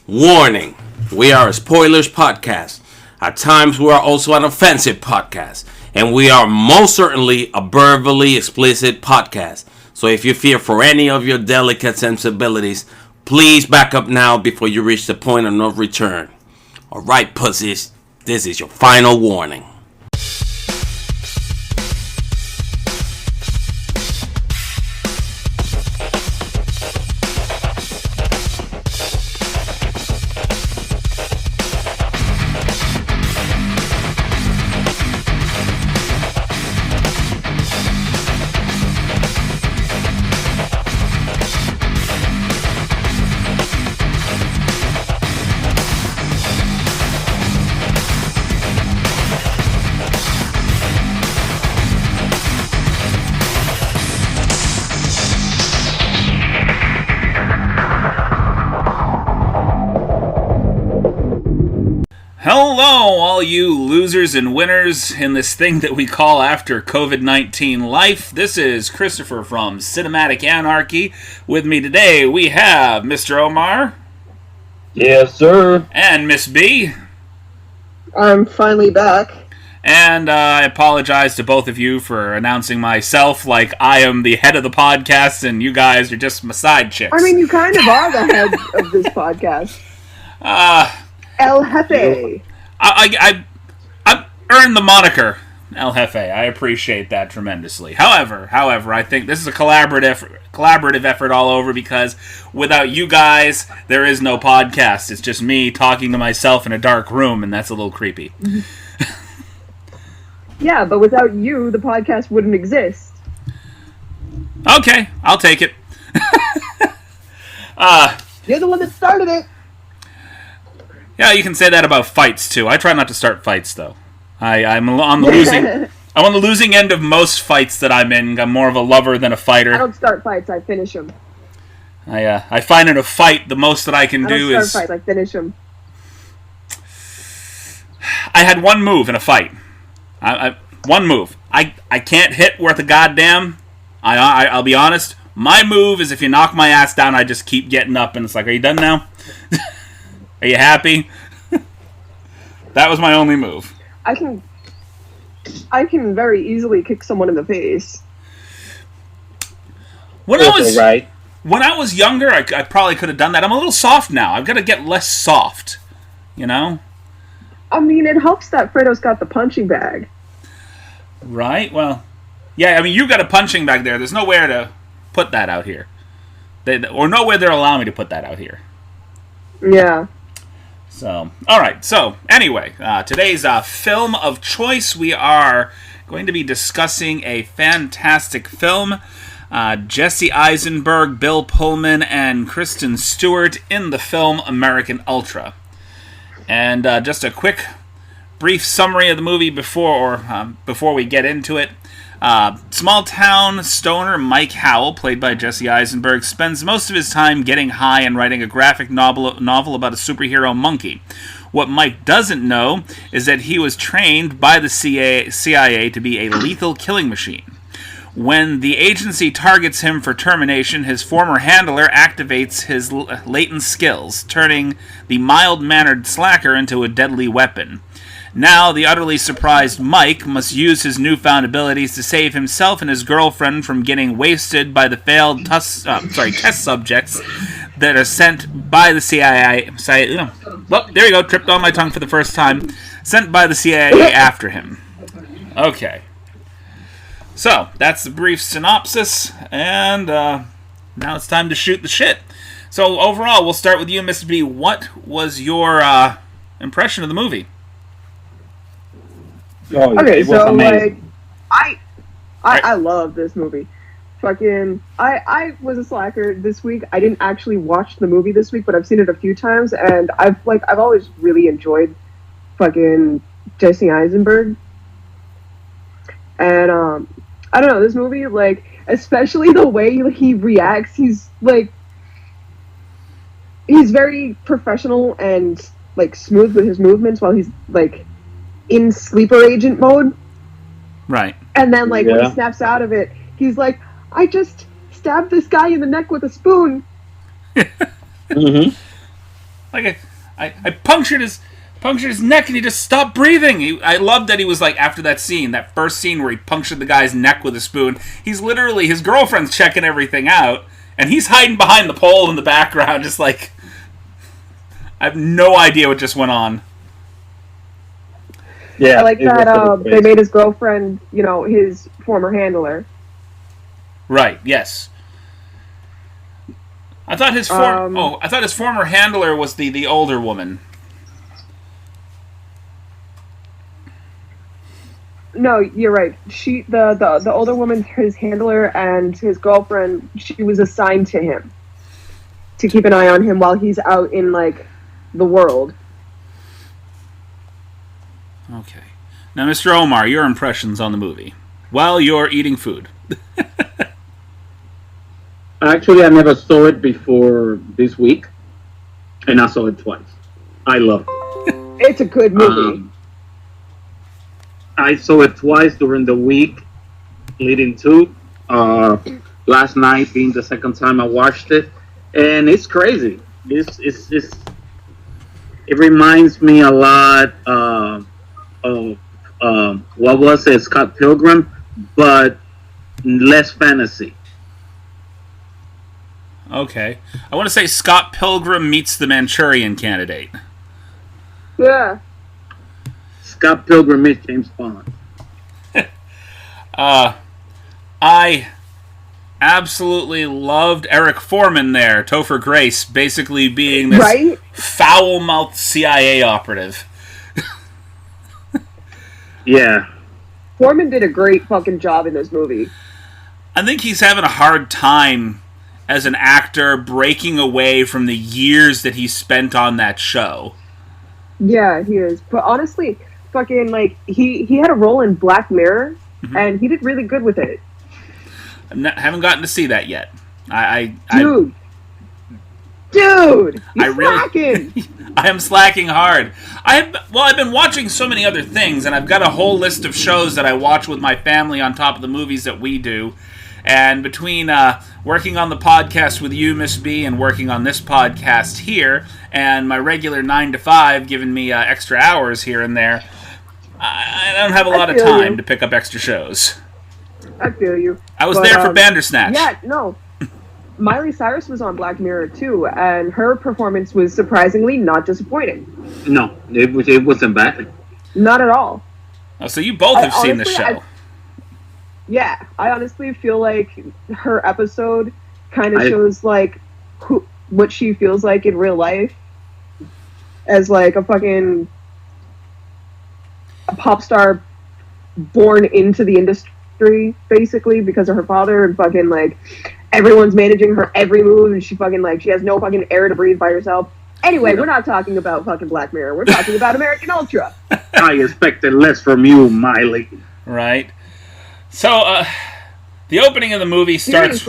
Warning, we are a spoilers podcast. At times we are also an offensive podcast. And we are most certainly a verbally explicit podcast. So if you fear for any of your delicate sensibilities, please back up now before you reach the point of no return. Alright, pussies, this is your final warning. Hello, all you losers and winners in this thing that we call after COVID-19 life. This is Christopher from Cinematic Anarchy. With me today, we have Mr. Omar. Yes, sir. And Miss B. I'm finally back. And I apologize to both of you for announcing myself like I am the head of the podcast and you guys are just my side chicks. I mean, you kind of are the head of this podcast. El Jefe. I earned the moniker El Jefe. I appreciate that tremendously. However, I think this is a collaborative effort all over because without you guys, there is no podcast. It's just me talking to myself in a dark room, and that's a little creepy. Yeah, but without you, the podcast wouldn't exist. Okay, I'll take it. You're the one that started it. Yeah, you can say that about fights too. I try not to start fights though. I'm on the losing. I'm on the losing end of most fights that I'm in. I'm more of a lover than a fighter. I don't start fights. I finish them. I find in a fight the most that I can do is start fights. I finish them. I had one move in a fight. One move. I can't hit worth a goddamn. I'll be honest. My move is if you knock my ass down, I just keep getting up, and it's like, are you done now? Are you happy? That was my only move. I can very easily kick someone in the face. When I was younger, I probably could have done that. I'm a little soft now. I've got to get less soft. You know? I mean, it helps that Fredo's got the punching bag. Right? Well, yeah, I mean, you got a punching bag there. There's nowhere to put that out here. Or nowhere they'll allow me to put that out here. Yeah. So, alright, so, anyway, today's film of choice, we are going to be discussing a fantastic film. Jesse Eisenberg, Bill Pullman, and Kristen Stewart in the film American Ultra. And just a quick, brief summary of the movie before we get into it. Small-town stoner Mike Howell, played by Jesse Eisenberg, spends most of his time getting high and writing a graphic novel about a superhero monkey. What Mike doesn't know is that he was trained by the CIA to be a lethal killing machine. When the agency targets him for termination, his former handler activates his latent skills, turning the mild-mannered slacker into a deadly weapon. Now, the utterly surprised Mike must use his newfound abilities to save himself and his girlfriend from getting wasted by the failed test subjects that are sent by the CIA. Well, there you go, tripped on my tongue for the first time. Sent by the CIA after him. Okay. So, that's the brief synopsis, and now it's time to shoot the shit. So, overall, we'll start with you, Mr. B. What was your impression of the movie? Oh, okay, so like, I love this movie. Fucking, I was a slacker this week. I didn't actually watch the movie this week, but I've seen it a few times, and I've always really enjoyed fucking Jesse Eisenberg. And I don't know, this movie, like, especially the way he reacts, he's very professional and like smooth with his movements while he's like in sleeper agent mode. Right. And then when he snaps out of it, he's like, I just stabbed this guy in the neck with a spoon. Mm-hmm. Like I punctured his neck and he just stopped breathing. I loved that he was like, after that scene, that first scene where he punctured the guy's neck with a spoon, he's literally, his girlfriend's checking everything out, and he's hiding behind the pole in the background, just like, I have no idea what just went on. Yeah, I like that they made his girlfriend, his former handler. Right, yes. I thought his former handler was the older woman. No, you're right. The older woman, his handler, and his girlfriend, she was assigned to him to keep an eye on him while he's out in the world. Okay. Now, Mr. Omar, your impressions on the movie while you're eating food. Actually, I never saw it before this week, and I saw it twice. I love it. It's a good movie. I saw it twice during the week leading to last night being the second time I watched it, and it's crazy. It reminds me a lot of what was it, Scott Pilgrim, but less fantasy. Okay. I want to say Scott Pilgrim meets the Manchurian Candidate. Yeah. Scott Pilgrim meets James Bond. I absolutely loved Eric Foreman there, Topher Grace, basically being this foul-mouthed CIA operative. Yeah. Foreman did a great fucking job in this movie. I think he's having a hard time as an actor breaking away from the years that he spent on that show. Yeah, he is. But honestly, fucking, he had a role in Black Mirror, and he did really good with it. Haven't gotten to see that yet. Dude, you're slacking. I am slacking hard. I've been watching so many other things, and I've got a whole list of shows that I watch with my family on top of the movies that we do. And between working on the podcast with you, Miss B, and working on this podcast here, and my regular 9 to 5 giving me extra hours here and there, I don't have a lot of time to pick up extra shows. I feel you. I was there for Bandersnatch. Yeah, no. Miley Cyrus was on Black Mirror too, and her performance was surprisingly not disappointing. No, it wasn't bad. Not at all. Oh, so you both have seen the show. I honestly feel like her episode kind of shows what she feels like in real life as a fucking a pop star born into the industry basically because of her father, and fucking everyone's managing her every move, and she fucking she has no fucking air to breathe by herself. Anyway, we're not talking about fucking Black Mirror. We're talking about American Ultra. I expected less from you, Miley. Right. So, the opening of the movie starts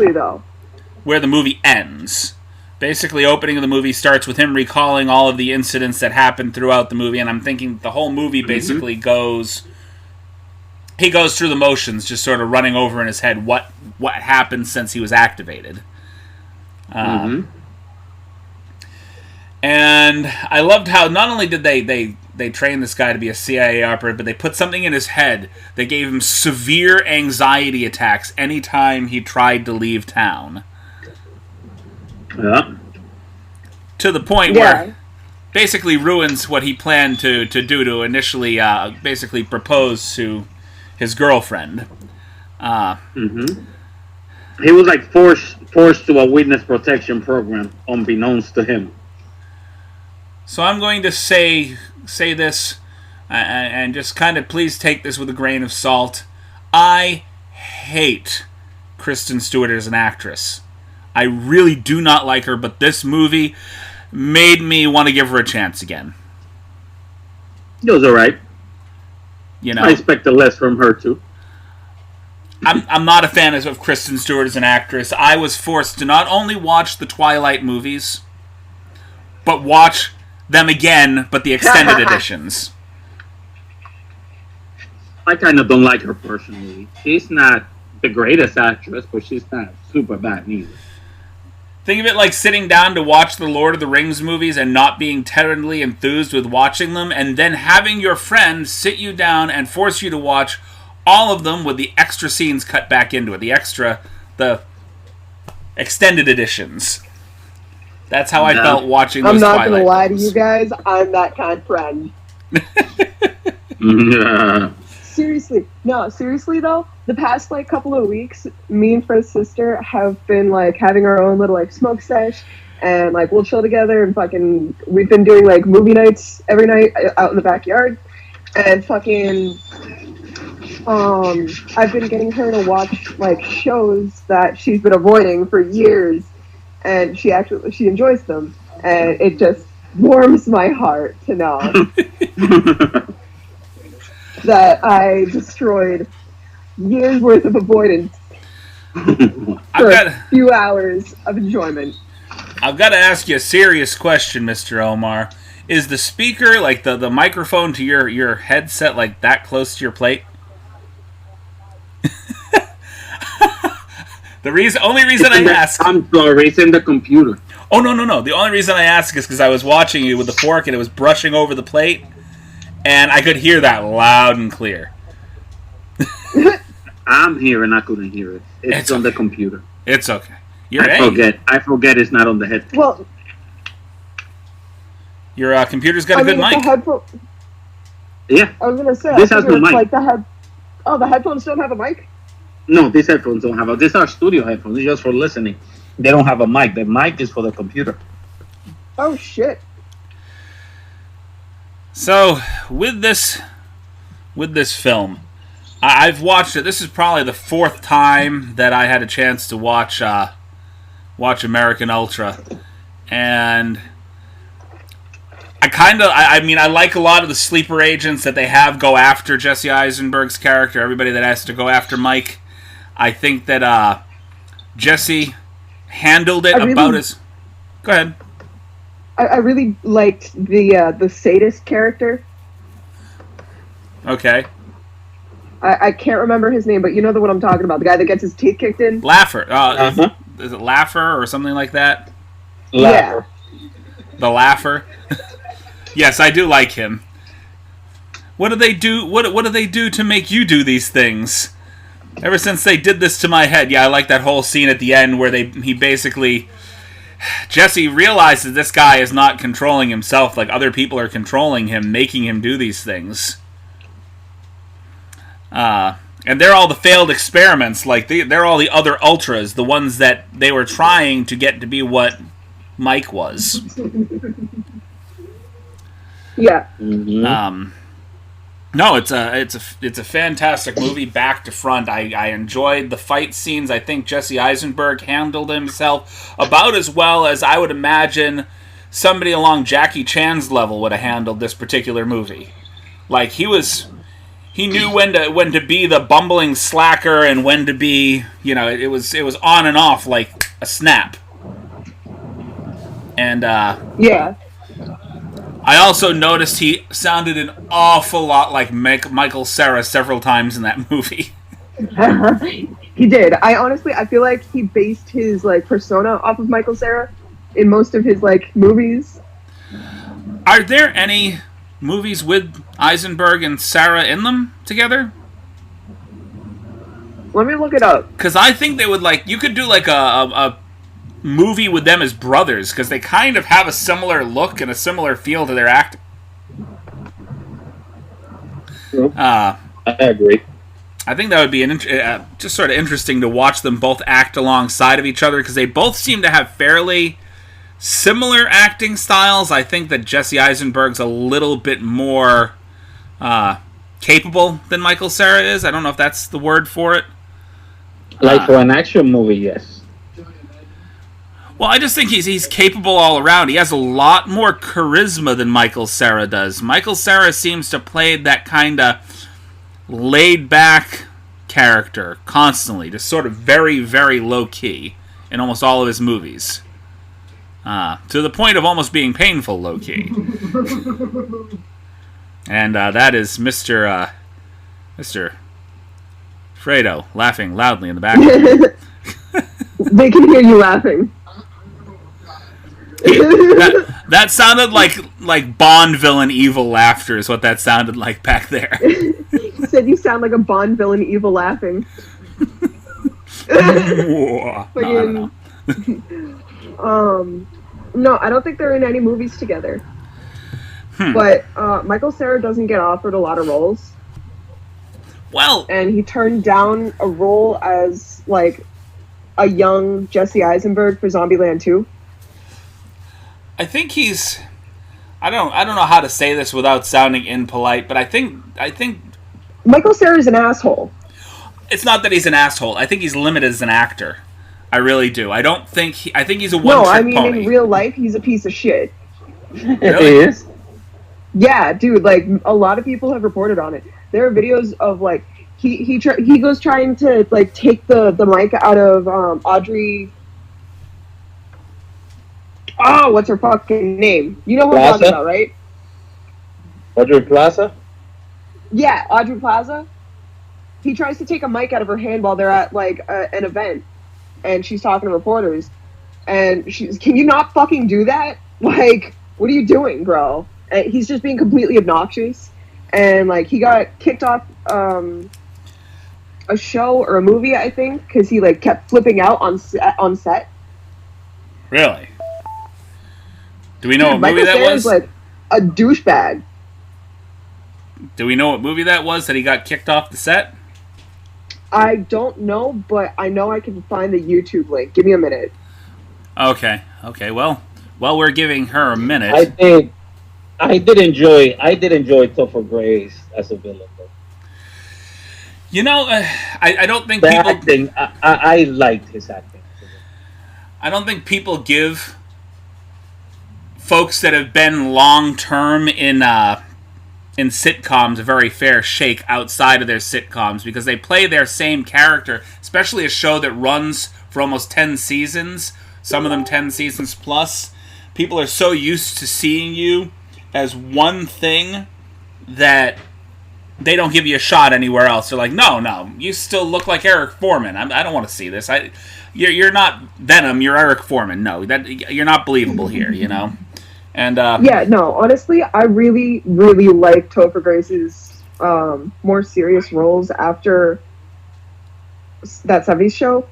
where the movie ends. Basically, opening of the movie starts with him recalling all of the incidents that happened throughout the movie, and I'm thinking the whole movie basically goes... He goes through the motions, just sort of running over in his head what happened since he was activated. And I loved how not only did they train this guy to be a CIA operative, but they put something in his head that gave him severe anxiety attacks anytime he tried to leave town. Yeah. To the point where basically ruins what he planned to do to initially basically propose to his girlfriend. He was forced to a witness protection program unbeknownst to him. So I'm going to say this, and just kind of please take this with a grain of salt. I hate Kristen Stewart as an actress. I really do not like her, but this movie made me want to give her a chance again. It was alright. You know, I expected less from her too. I'm not a fan of Kristen Stewart as an actress. I was forced to not only watch the Twilight movies, but watch them again, but the extended editions. I kind of don't like her personally. She's not the greatest actress, but she's not super bad neither. Think of it like sitting down to watch the Lord of the Rings movies and not being terribly enthused with watching them, and then having your friend sit you down and force you to watch all of them with the extra scenes cut back into it. The extended editions. That's how I felt watching those Twilight I'm not going to lie to films. you guys. I'm that kind of friend. Seriously. No, seriously though, the past like couple of weeks, me and Fred's sister have been like having our own little like smoke sesh, and like we'll chill together and fucking we've been doing like movie nights every night out in the backyard, and fucking I've been getting her to watch like shows that she's been avoiding for years, and she enjoys them, and it just warms my heart to know that I destroyed years worth of avoidance for a few hours of enjoyment. I've got to ask you a serious question, Mr. Omar. Is the speaker, like the microphone to your headset, like that close to your plate? Only reason I ask. I'm sorry, it's in the computer. Oh no! The only reason I ask is because I was watching you with the fork and it was brushing over the plate, and I could hear that loud and clear. I'm here and I couldn't hear it. It's on the computer. It's okay. I forget it's not on the headset. Well, your computer's got a good mic. Yeah. I was gonna say this has no mic. Like the headphones don't have a mic. No, these headphones don't have a. These are studio headphones. It's just for listening. They don't have a mic. The mic is for the computer. Oh shit. So with this film, I've watched it. This is probably the fourth time that I had a chance to watch American Ultra, and I like a lot of the sleeper agents that they have go after Jesse Eisenberg's character. Everybody that has to go after Mike. I think that Jesse handled it about as. Go ahead. I really liked the sadist character. Okay. I can't remember his name, but you know the one I'm talking about. The guy that gets his teeth kicked in. Laugher. Is it Laugher or something like that? Laugher. Yeah. The Laugher. Yes, I do like him. What do they do? What do they do to make you do these things? Ever since they did this to my head, I like that whole scene at the end where Jesse realizes this guy is not controlling himself like other people are controlling him, making him do these things. And they're all the failed experiments, like they're all the other ultras, the ones that they were trying to get to be what Mike was. Yeah. Mm-hmm. No, it's a fantastic movie, back to front. I enjoyed the fight scenes. I think Jesse Eisenberg handled himself about as well as I would imagine somebody along Jackie Chan's level would have handled this particular movie. Like he knew when to be the bumbling slacker and when to be, it was on and off like a snap. And yeah. I also noticed he sounded an awful lot like Michael Cera several times in that movie. He did. I feel like he based his like persona off of Michael Cera in most of his like movies. Are there any movies with Eisenberg and Cera in them together? Let me look it up. Because I think they would you could do like a movie with them as brothers, because they kind of have a similar look and a similar feel to their acting. I agree. I think that would be just sort of interesting to watch them both act alongside of each other, because they both seem to have fairly similar acting styles. I think that Jesse Eisenberg's a little bit more capable than Michael Cera is. I don't know if that's the word for it. Like for an action movie, yes. Well, I just think he's capable all around. He has a lot more charisma than Michael Cera does. Michael Cera seems to play that kind of laid-back character constantly, just sort of very, very low-key in almost all of his movies. To the point of almost being painful low-key. And that is Mr. Fredo laughing loudly in the background. They can hear you laughing. That sounded like Bond villain evil laughter is what that sounded like back there. You said you sound like a Bond villain evil laughing. No. No, I don't think they're in any movies together. But Michael Cera doesn't get offered a lot of roles. Well, and he turned down a role as like a young Jesse Eisenberg for Zombieland 2. I think he's. I don't know how to say this without sounding impolite, but I think Michael Cera is an asshole. It's not that he's an asshole. I think he's limited as an actor. I really do. I don't think I think he's a one-trick pony. No, I mean in real life he's a piece of shit. Really? He is? Yeah, dude. Like a lot of people have reported on it. There are videos of like he goes trying to like take the mic out of Audrey. Oh, what's her fucking name? You know who I'm talking about, right? Audrey Plaza? Yeah, Audrey Plaza. He tries to take a mic out of her hand while they're at like an event, and she's talking to reporters, and she's, can you not fucking do that? Like, what are you doing, bro? And he's just being completely obnoxious, and like he got kicked off a show or a movie, I think, because he like kept flipping out on set. Really? Do we know what movie that was? Like a douchebag. Do we know what movie that was that he got kicked off the set? I don't know, but I know I can find the YouTube link. Give me a minute. Okay. Well, while we're giving her a minute, I did enjoy Topher Grace as a villain. Though. You know, I don't think acting. I liked his acting. I don't think people give folks that have been long term in sitcoms a very fair shake outside of their sitcoms because they play their same character, especially a show that runs for almost 10 seasons, some of them 10 seasons plus. People are so used to seeing you as one thing that they don't give you a shot anywhere else. They're like, no, you still look like Eric Foreman. I don't want to see this. You're not Venom, you're Eric Foreman. No, you're not believable here, you know? And yeah, no, honestly, I really, really like Topher Grace's more serious roles after that 70s show.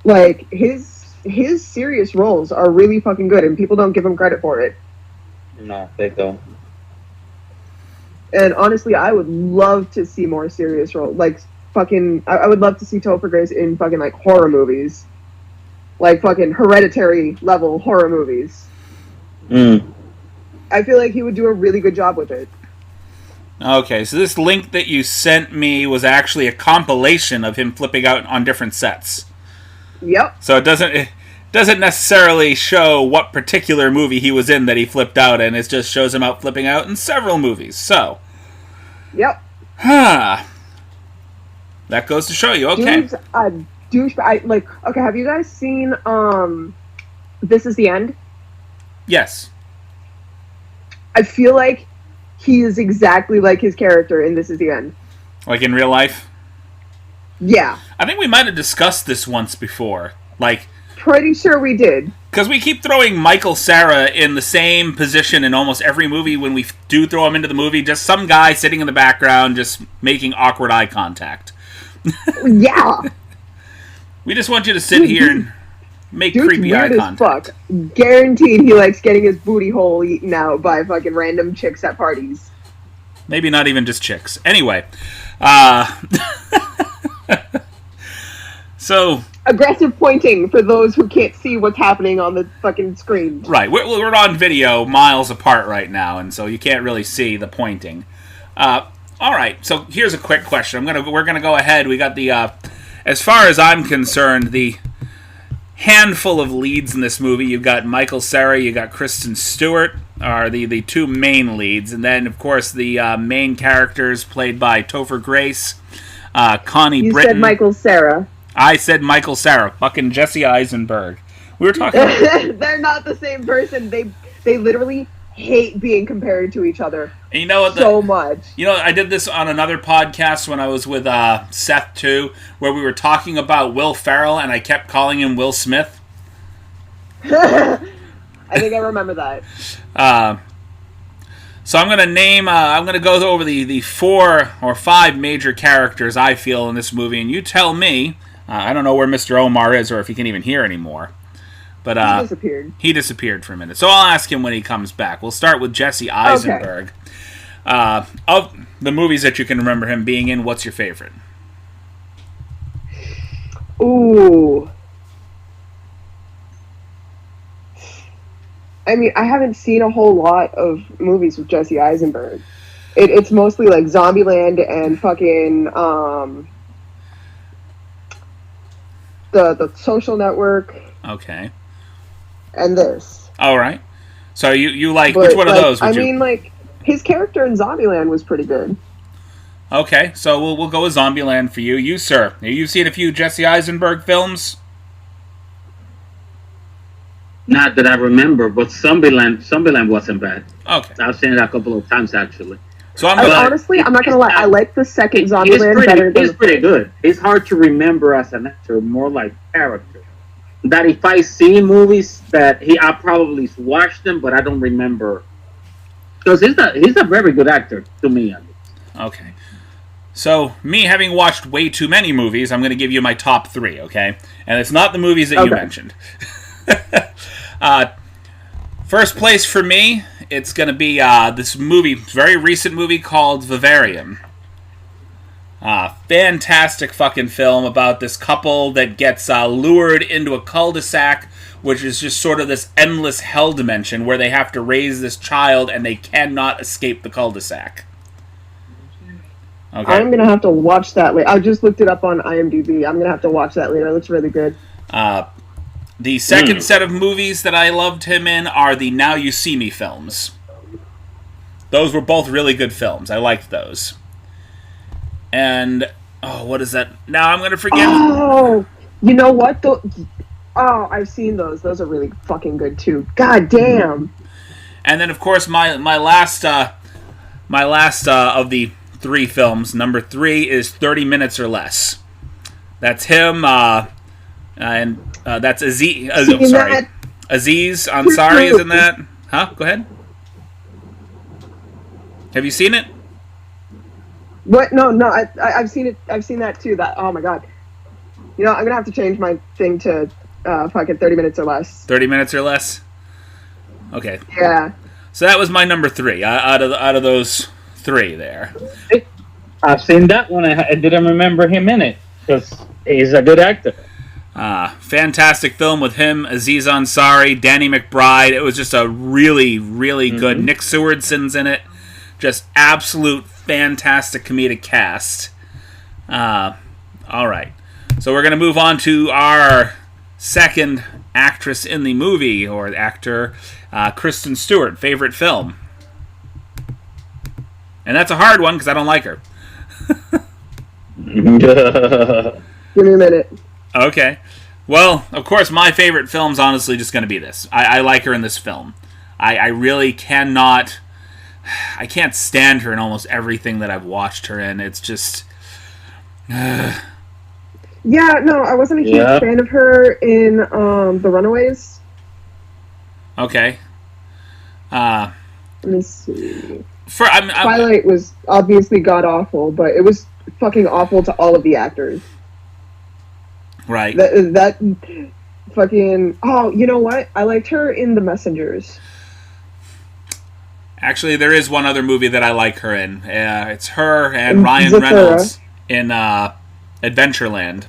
Like, his serious roles are really fucking good, and people don't give him credit for it. No, they don't. And honestly, I would love to see more serious roles. Like, fucking, I would love to see Topher Grace in fucking, like, horror movies. Like fucking Hereditary level horror movies. I feel like he would do a really good job with it. Okay, so this link that you sent me was actually a compilation of him flipping out on different sets. Yep. So it doesn't necessarily show what particular movie he was in that he flipped out in. It just shows him out flipping out in several movies. So. Yep. That goes to show you. Okay. Dude's a douchebag. Okay, have you guys seen This Is the End? Yes. I feel like he is exactly like his character in This Is the End. Like in real life? Yeah. I think we might have discussed this once before. Like, pretty sure we did. Because we keep throwing Michael Cera in the same position in almost every movie when we do throw him into the movie. Just some guy sitting in the background just making awkward eye contact. Yeah. We just want you to sit here and make creepy eye contact. Fuck. Guaranteed he likes getting his booty hole eaten out by fucking random chicks at parties. Maybe not even just chicks. Anyway. So... aggressive pointing for those who can't see what's happening on the fucking screen. Right. We're on video miles apart right now, and so you can't really see the pointing. All right. So here's a quick question. We're gonna go ahead. We got the... as far as I'm concerned, the handful of leads in this movie, you've got Michael Cera, you got Kristen Stewart, are the two main leads. And then, of course, the main characters played by Topher Grace, Connie you Britton. You said Michael Cera. I said Michael Cera. Fucking Jesse Eisenberg. We were talking about... They're not the same person. They literally hate being compared to each other. And you know what? So much. You know, I did this on another podcast when I was with Seth, too, where we were talking about Will Ferrell, and I kept calling him Will Smith. I think I remember that. So I'm gonna name. I'm gonna go over the 4 or 5 major characters I feel in this movie, and you tell me. I don't know where Mr. Omar is, or if he can even hear anymore. But He disappeared. He disappeared for a minute, so I'll ask him when he comes back. We'll start with Jesse Eisenberg. Okay. Of the movies that you can remember him being in, what's your favorite? Ooh. I mean, I haven't seen a whole lot of movies with Jesse Eisenberg. It's mostly like Zombieland and fucking the Social Network. Okay. And this. All right. So you like, which one of those would you... I mean, like, his character in Zombieland was pretty good. Okay, so we'll go with Zombieland for you. You, sir, you've seen a few Jesse Eisenberg films? Not that I remember, but Zombieland wasn't bad. Okay. I've seen it a couple of times, actually. So honestly, I'm not going to lie, I like the second Zombieland better than He's pretty good. It's hard to remember as an actor, more like character. That if I see movies that I probably watched them, but I don't remember. Because he's a very good actor, to me. Okay. So, me having watched way too many movies, I'm going to give you my top 3, okay? And it's not the movies that you mentioned. First place for me, it's going to be this movie, very recent movie called Vivarium. Fantastic fucking film about this couple that gets lured into a cul-de-sac, which is just sort of this endless hell dimension where they have to raise this child and they cannot escape the cul-de-sac. Okay. I'm going to have to watch that later. I just looked it up on IMDb. I'm going to have to watch that later. It looks really good. The second set of movies that I loved him in are the Now You See Me films. Those were both really good films. I liked those. And, what is that? Now I'm going to forget. Oh, you know what? I've seen those. Those are really fucking good, too. God damn. And then, of course, my last of the 3 films, number 3 is 30 Minutes or Less. That's him, and that's Aziz. Aziz Ansari is in that. Huh? Go ahead. Have you seen it? What? No. I've seen it. I've seen that too. That. Oh my god. You know, I'm gonna have to change my thing to fucking 30 Minutes or Less. 30 Minutes or Less. Okay. Yeah. So that was my number 3 out of those 3 there. I've seen that one. I didn't remember him in it because he's a good actor. Fantastic film with him, Aziz Ansari, Danny McBride. It was just a really, really good. Nick Swardson's in it. Just absolute fantastic comedic cast. All right. So we're going to move on to our second actress in the movie, or actor, Kristen Stewart. Favorite film? And that's a hard one because I don't like her. Give me a minute. Okay. Well, of course, my favorite film's honestly just going to be this. I like her in this film. I really cannot... I can't stand her in almost everything that I've watched her in. It's just... Yeah, no, I wasn't a huge fan of her in The Runaways. Okay. Let me see. Twilight was obviously god-awful, but it was fucking awful to all of the actors. Right. That fucking... Oh, you know what? I liked her in The Messengers. Actually, there is one other movie that I like her in. It's her and Ryan Reynolds in Adventureland.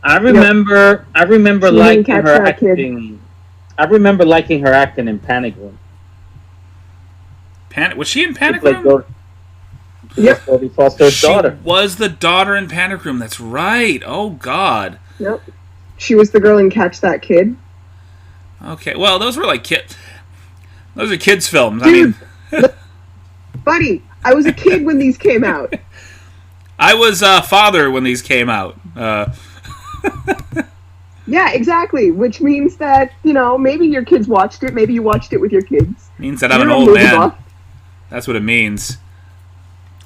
I remember liking her acting. I remember liking her acting in Panic Room. Was she in Panic Room? Yep. Jodie Foster's daughter. She was the daughter in Panic Room. That's right. Oh, God. Yep. She was the girl in Catch That Kid. Okay. Well, those were like kids. Those are kids' films. Dude, I mean... Buddy, I was a kid when these came out. I was a father when these came out. Yeah, exactly. Which means that, you know, maybe your kids watched it. Maybe you watched it with your kids. Means that I'm an old man. That's what it means.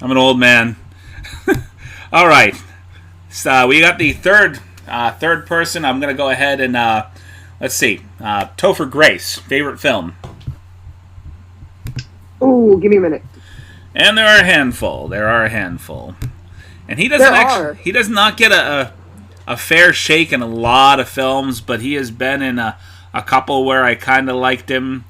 I'm an old man. All right. So we got the third person. I'm going to go ahead and Let's see. Topher Grace, favorite film. Ooh, give me a minute. And there are a handful. And he does not get a fair shake in a lot of films, but he has been in a couple where I kind of liked him.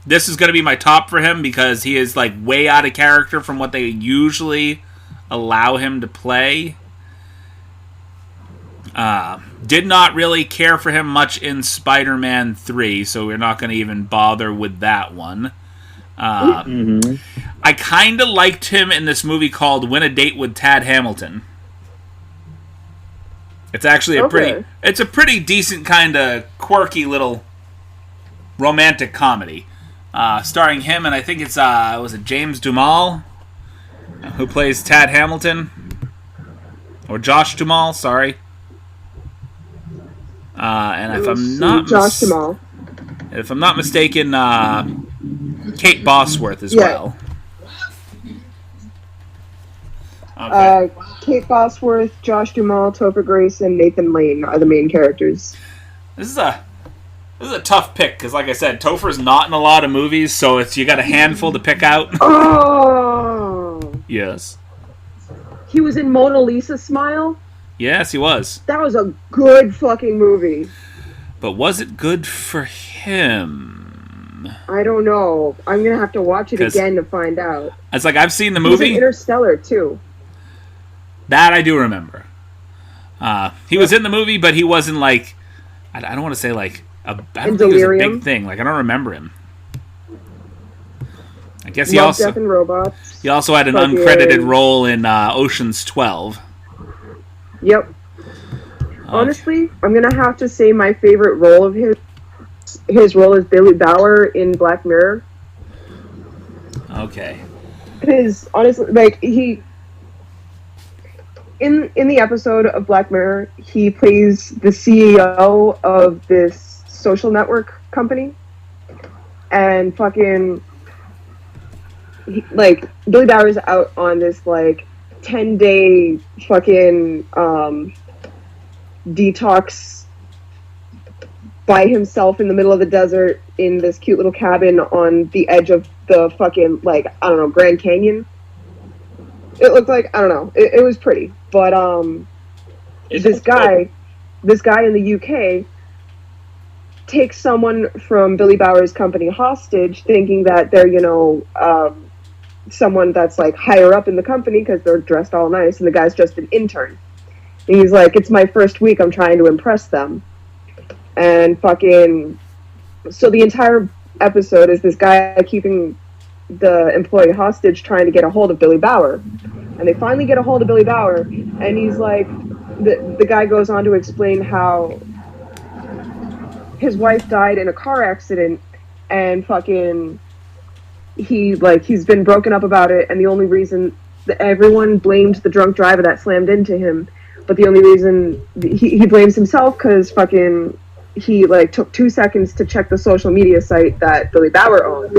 This is going to be my top for him because he is like way out of character from what they usually allow him to play. Did not really care for him much in Spider-Man 3, so we're not going to even bother with that one. I kind of liked him in this movie called Win a Date with Tad Hamilton. It's actually a pretty decent kind of quirky little romantic comedy. Starring him, and I think it's was it James Duhamel who plays Tad Hamilton, or Josh Duhamel, sorry. And if I'm not mistaken, Kate Bosworth as well. Okay. Kate Bosworth, Josh Duhamel, Topher Grace, and Nathan Lane are the main characters. This is a tough pick because, like I said, Topher's not in a lot of movies, so you got a handful to pick out. Oh, yes. He was in Mona Lisa Smile. Yes, he was. That was a good fucking movie. But was it good for him? I don't know. I'm gonna have to watch it again to find out. It's like I've seen the movie. He was in Interstellar too. That I do remember. He was in the movie, but he wasn't like. I don't want to say like. I don't think it was a big thing. Like I don't remember him. I guess he also. Death and Robots. He also had an uncredited role in Ocean's 12. Yep. Honestly, I'm gonna have to say my favorite role of his role is Billy Bauer in Black Mirror. Okay. Because honestly, like he in the episode of Black Mirror, he plays the CEO of this social network company, and fucking like Billy Bauer's out on this like 10-day fucking detox by himself in the middle of the desert in this cute little cabin on the edge of the fucking, like, I don't know, Grand Canyon. It looked like, I don't know, it was pretty. But this guy in the UK takes someone from Billy Bauer's company hostage, thinking that they're, someone that's like higher up in the company because they're dressed all nice, and the guy's just an intern. And he's like, it's my first week, I'm trying to impress them. And fucking, so the entire episode is this guy keeping the employee hostage, trying to get a hold of Billy Bauer. And they finally get a hold of Billy Bauer, and he's like, the guy goes on to explain how his wife died in a car accident, and fucking he's been broken up about it, and the only reason that everyone blamed the drunk driver that slammed into him, but the only reason he blames himself because fucking he like took 2 seconds to check the social media site that Billy Bauer owns,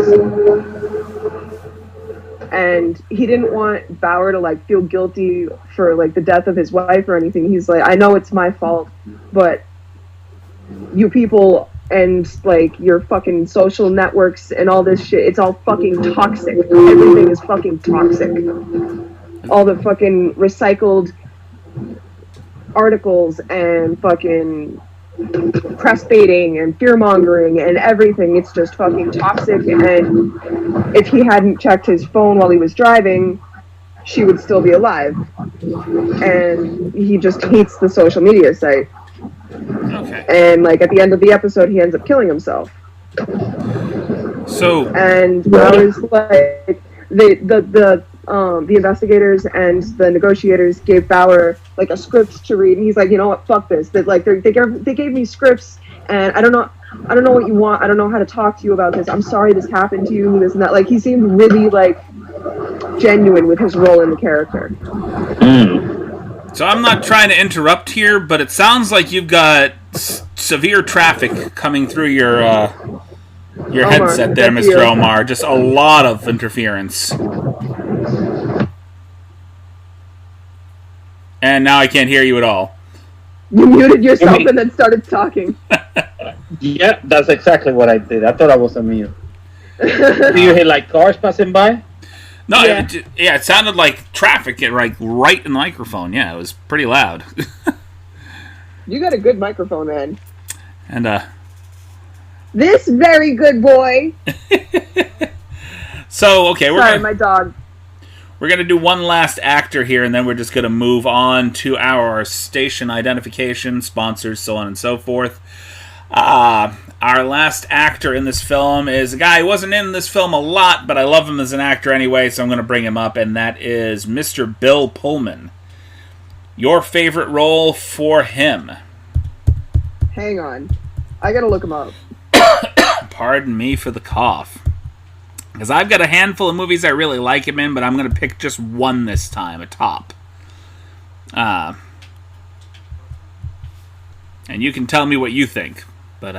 and he didn't want Bauer to like feel guilty for like the death of his wife or anything. He's like, I know it's my fault, but you people and like your fucking social networks and all this shit, it's all fucking toxic. Everything is fucking toxic. All the fucking recycled articles and fucking press baiting and fear mongering and everything, it's just fucking toxic. And if he hadn't checked his phone while he was driving, she would still be alive. And he just hates the social media site. Okay. And like at the end of the episode, he ends up killing himself. So. And I was like, the investigators and the negotiators gave Bauer like a script to read, and he's like, you know what, fuck this. That like they gave me scripts, and I don't know what you want. I don't know how to talk to you about this. I'm sorry this happened to you. This and that. Like he seemed really like genuine with his role in the character. So I'm not trying to interrupt here, but it sounds like you've got severe traffic coming through your headset there, Mr. Omar. Just a lot of interference. And now I can't hear you at all. You muted yourself I mean- and then started talking. Yeah, that's exactly what I did. I thought I was on mute. Do you hear like cars passing by? No, Yeah. it sounded like traffic right in the microphone. Yeah, it was pretty loud. You got a good microphone, man. And This very good boy. so okay, Sorry, my dog. we're gonna do one last actor here, and then we're just gonna move on to our station identification, sponsors, so on and so forth. Our last actor in this film is a guy who wasn't in this film a lot, but I love him as an actor anyway, so I'm going to bring him up, and that is Mr. Bill Pullman. Your favorite role for him? Hang on. I gotta look him up. Pardon me for the cough. Because I've got a handful of movies I really like him in, but I'm going to pick just one this time, a top. And you can tell me what you think, but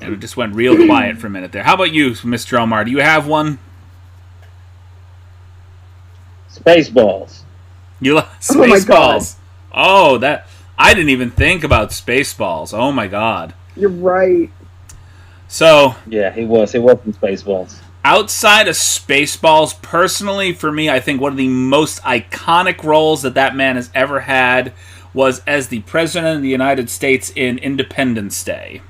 and it just went real quiet for a minute there. How about you, Mr. Omar? Do you have one? Spaceballs. You like Oh my God. Spaceballs? Oh, that I didn't even think about Spaceballs. Oh my God. You're right. So Yeah, he was. He was in Spaceballs. outside of Spaceballs, personally, for me, I think one of the most iconic roles that man has ever had was as the President of the United States in Independence Day.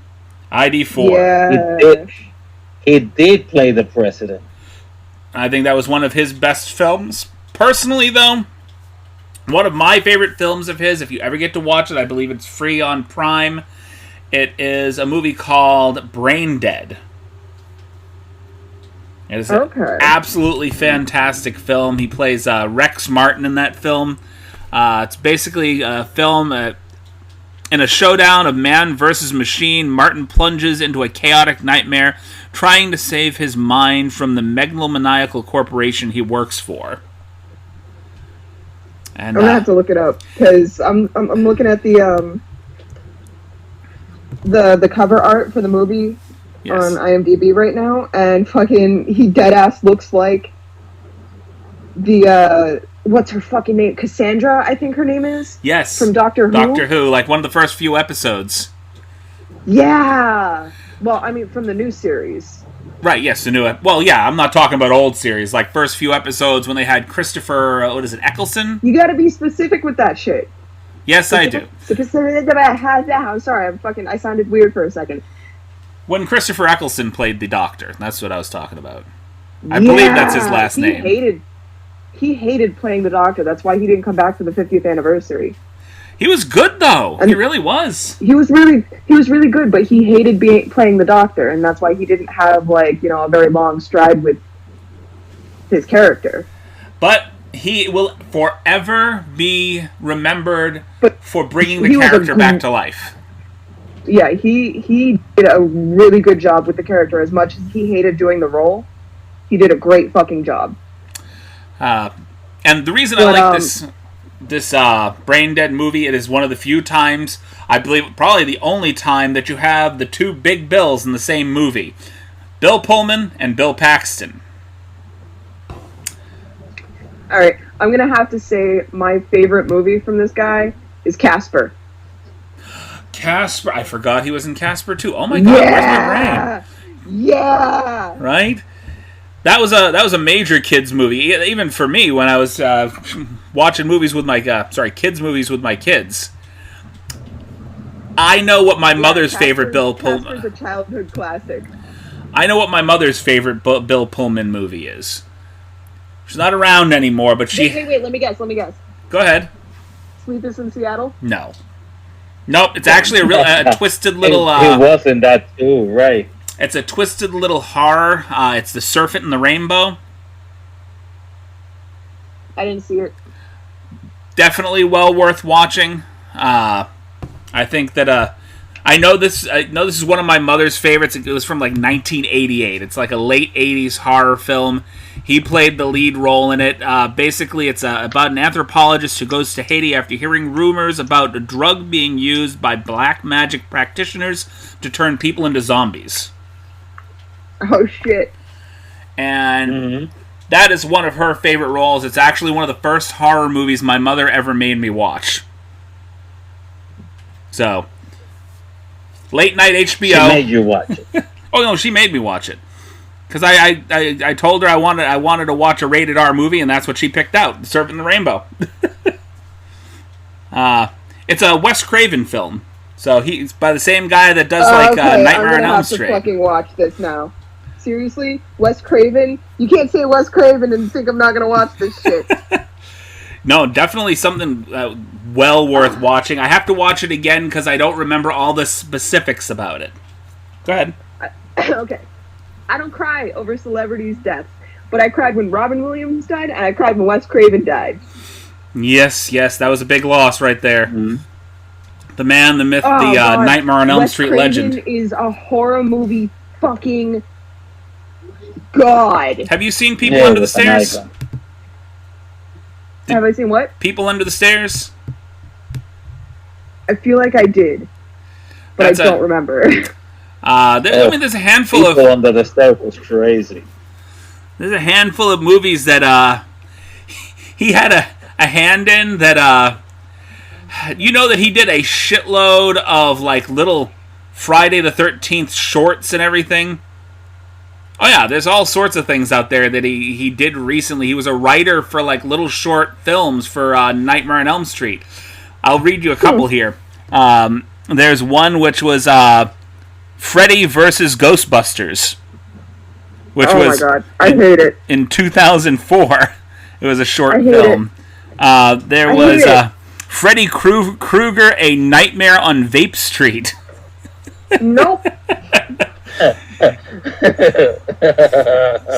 ID4. Yeah. He did play the president. I think that was one of his best films. Personally, though, one of my favorite films of his, if you ever get to watch it, I believe it's free on Prime. It is a movie called Brain Dead. It is an absolutely fantastic film. He plays Rex Martin in that film. It's basically a film in a showdown of man versus machine. Martin plunges into a chaotic nightmare, trying to save his mind from the megalomaniacal corporation he works for. And I'm gonna have to look it up because I'm looking at the cover art for the movie on IMDb right now, and fucking he dead ass looks like the what's her fucking name? Cassandra, I think her name is. Yes. From Doctor Who. Doctor Who, like one of the first few episodes. Yeah. Well, I mean, from the new series. Right, yes, the new... Well, yeah, I'm not talking about old series. Like, first few episodes when they had Christopher... what is it, Eccleston? You gotta be specific with that shit. Yes, I do. I'm sorry, I sounded weird for a second. When Christopher Eccleston played the Doctor, that's what I was talking about. I believe that's his last name. He hated playing the Doctor. That's why he didn't come back for the 50th anniversary. He was good, though. He really was. He was really good, but he hated playing the Doctor, and that's why he didn't have, like, a very long stride with his character. But he will forever be remembered for bringing the he was character back to life. Yeah, he did a really good job with the character. As much as he hated doing the role, he did a great fucking job. And the reason I like this Brain Dead movie, it is one of the few times, I believe probably the only time, that you have the two big Bills in the same movie. Bill Pullman and Bill Paxton. Alright, I'm going to have to say my favorite movie from this guy is Casper. Casper? I forgot he was in Casper too. Oh my god, where's my brain? Yeah! Right? That was a major kids movie, even for me when I was watching movies with my kids movies with my kids. I know what my mother's favorite Bill Pullman. Casper's a childhood classic. I know what my mother's favorite Bill Pullman movie is. She's not around anymore, but she. Wait, let me guess. Go ahead. Sleepless in Seattle? No. Nope. It's actually a twisted little. He was in that too, right? It's a twisted little horror. It's The Serpent and the Rainbow. I didn't see it. Definitely well worth watching. I think that I know this is one of my mother's favorites. It was from like 1988. It's like a late 80s horror film. He played the lead role in it. Basically, it's about an anthropologist who goes to Haiti after hearing rumors about a drug being used by black magic practitioners to turn people into zombies. Oh, shit. And that is one of her favorite roles. It's actually one of the first horror movies my mother ever made me watch. So, late night HBO. She made you watch it. Oh no, she made me watch it. Because I told her I wanted to watch a rated R movie, and that's what she picked out, Serpent and the Rainbow. It's a Wes Craven film. So he's by the same guy that does Nightmare on Elm Street. I'm gonna have to fucking watch this now. Seriously, Wes Craven? You can't say Wes Craven and think I'm not gonna watch this shit. No, definitely something well worth watching. I have to watch it again because I don't remember all the specifics about it. Go ahead. Okay. I don't cry over celebrities' deaths, but I cried when Robin Williams died, and I cried when Wes Craven died. Yes, that was a big loss right there. Mm-hmm. The man, the myth, the Nightmare on Elm Street legend. Wes Craven is a horror movie fucking god. Have you seen People Under the Stairs? Have I seen what? People Under the Stairs? I feel like I did, but I don't remember. There's a handful of... People Under the Stairs was crazy. There's a handful of movies that he had a hand in that... You know that he did a shitload of like little Friday the 13th shorts and everything? Oh yeah, there's all sorts of things out there that he did recently. He was a writer for like little short films for Nightmare on Elm Street. I'll read you a couple here. There's one which was Freddy versus Ghostbusters, which was my god, I hate it. In 2004. It was a short film. There was Freddy Krueger, A Nightmare on Vape Street. Nope.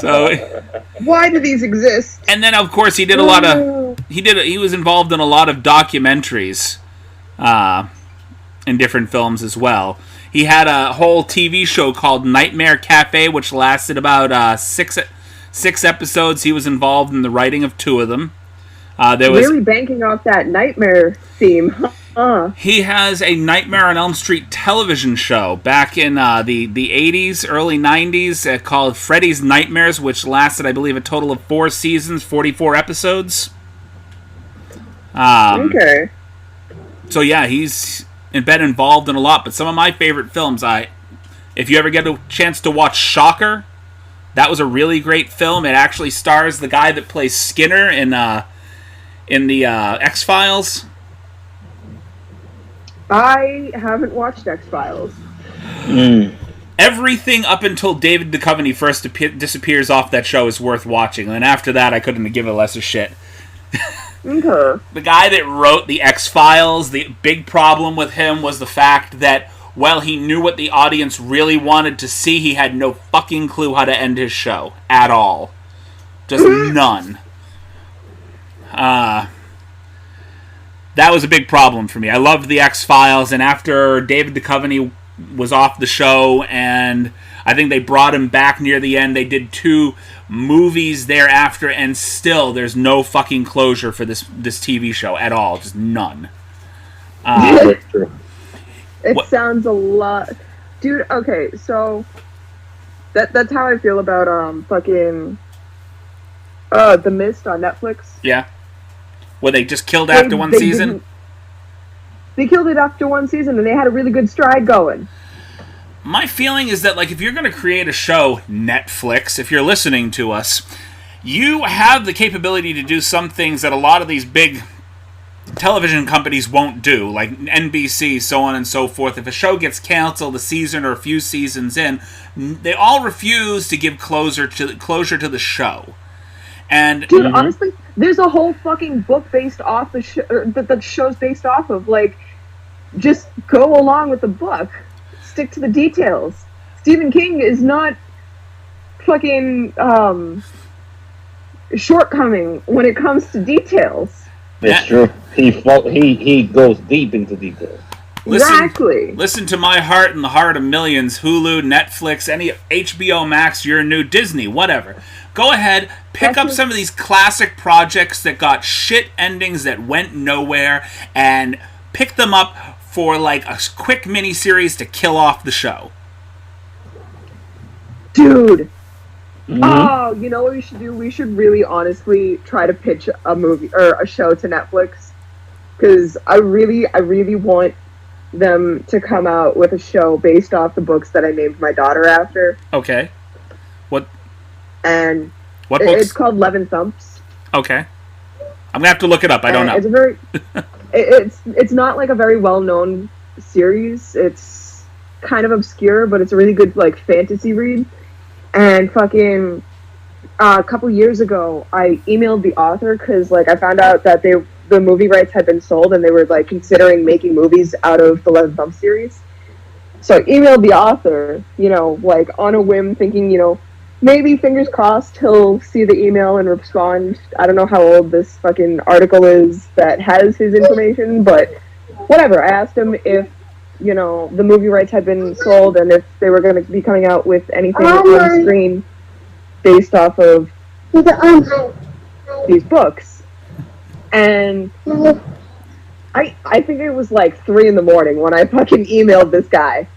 So, why do these exist? And then, of course, he did a lot of. He was involved in a lot of documentaries, in different films as well. He had a whole TV show called Nightmare Cafe, which lasted about six episodes. He was involved in the writing of 2 of them. Really banking off that nightmare theme. He has a Nightmare on Elm Street television show back in the 80s, early 90s, called Freddy's Nightmares, which lasted, I believe, a total of 4 seasons, 44 episodes. Okay. So yeah, he's been involved in a lot. But some of my favorite films, if you ever get a chance to watch Shocker, that was a really great film. It actually stars the guy that plays Skinner in the X-Files. I haven't watched X-Files. Everything up until David Duchovny first disappears off that show is worth watching. And then after that, I couldn't give a less a shit. Okay. The guy that wrote the X-Files, the big problem with him was the fact that, while he knew what the audience really wanted to see, he had no fucking clue how to end his show. At all. Just none. That was a big problem for me. I loved the X-Files, and after David Duchovny was off the show, and I think they brought him back near the end, they did 2 movies thereafter, and still there's no fucking closure for this TV show at all. Just none. It sounds a lot... Dude, okay, so... That's how I feel about, fucking... The Mist on Netflix. Yeah. Where they just killed after one season? They killed it after 1 season, and they had a really good stride going. My feeling is that, like, if you're going to create a show, Netflix, if you're listening to us, you have the capability to do some things that a lot of these big television companies won't do, like NBC, so on and so forth. If a show gets canceled a season or a few seasons in, they all refuse to give closure to the show. And dude, honestly, there's a whole fucking book based off the that the show's based off of. Like, just go along with the book. Stick to the details. Stephen King is not fucking shortcoming when it comes to details. It's true. He goes deep into details. Exactly. Listen to my heart and the heart of millions. Hulu, Netflix, any HBO Max, your new Disney, whatever. Go ahead, pick up some of these classic projects that got shit endings that went nowhere, and pick them up for like a quick mini-series to kill off the show. Dude. Oh, you know what we should do? We should really honestly try to pitch a movie or a show to Netflix. Because I really want them to come out with a show based off the books that I named my daughter after. Okay. What books? It's called Levin Thumps. Okay. I'm gonna have to look it up. I don't know. It's a very it's not like a very well known series. It's kind of obscure, but it's a really good like fantasy read. And fucking a couple years ago, I emailed the author because like I found out that the movie rights had been sold and they were like considering making movies out of the Levin Thump series. So I emailed the author, you know, like on a whim, thinking, you know, maybe fingers crossed he'll see the email and respond. I don't know how old this fucking article is that has his information, but whatever. I asked him if, you know, the movie rights had been sold and if they were going to be coming out with anything on screen based off of these books. And I think it was like 3 a.m. when I fucking emailed this guy.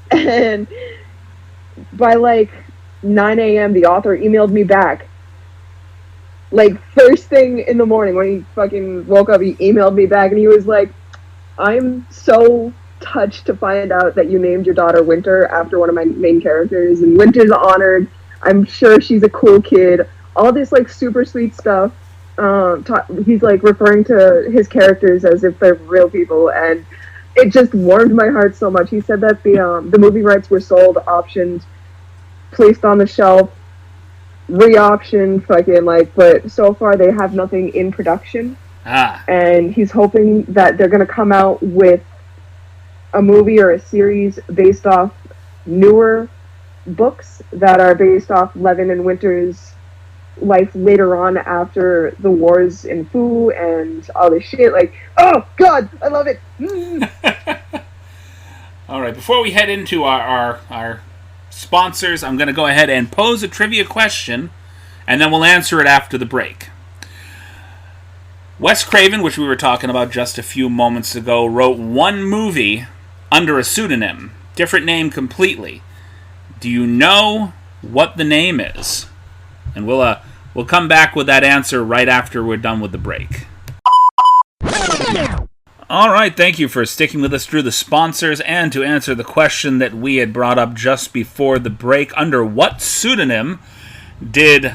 And by like 9 a.m. the author emailed me back. Like first thing in the morning when he fucking woke up, he emailed me back and he was like, I'm so touched to find out that you named your daughter Winter after one of my main characters, and Winter's honored. I'm sure she's a cool kid. All this like super sweet stuff. He's like referring to his characters as if they're real people, and it just warmed my heart so much. He said that the movie rights were sold, optioned, placed on the shelf, re-auctioned, fucking like, but so far they have nothing in production. And he's hoping that they're gonna come out with a movie or a series based off newer books that are based off Levin and Winter's life later on after the wars in Fu and all this shit. Like, oh god, I love it. All right, before we head into our sponsors, I'm going to go ahead and pose a trivia question, and then we'll answer it after the break. Wes Craven, which we were talking about just a few moments ago, wrote one movie under a pseudonym, different name completely. Do you know what the name is? And we'll come back with that answer right after we're done with the break. All right, thank you for sticking with us through the sponsors and to answer the question that we had brought up just before the break. Under what pseudonym did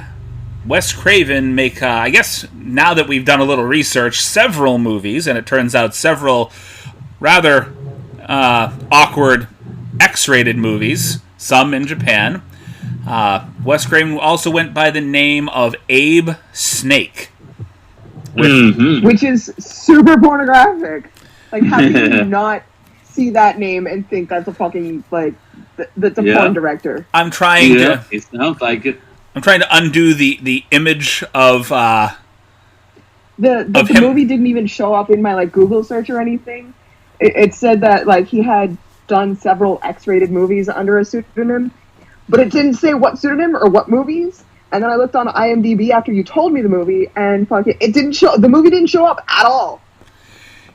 Wes Craven make, I guess now that we've done a little research, several movies, and it turns out several rather awkward X-rated movies, some in Japan. Wes Craven also went by the name of Abe Snake. Which is super pornographic. Like, how can you not see that name and think that's a fucking, like, that's a porn director? I'm trying to... it sounds like it. I'm trying to undo the image of the movie didn't even show up in my like Google search or anything. It said that like he had done several X-rated movies under a pseudonym, but it didn't say what pseudonym or what movies. And then I looked on IMDb after you told me the movie, and fucking the movie didn't show up at all.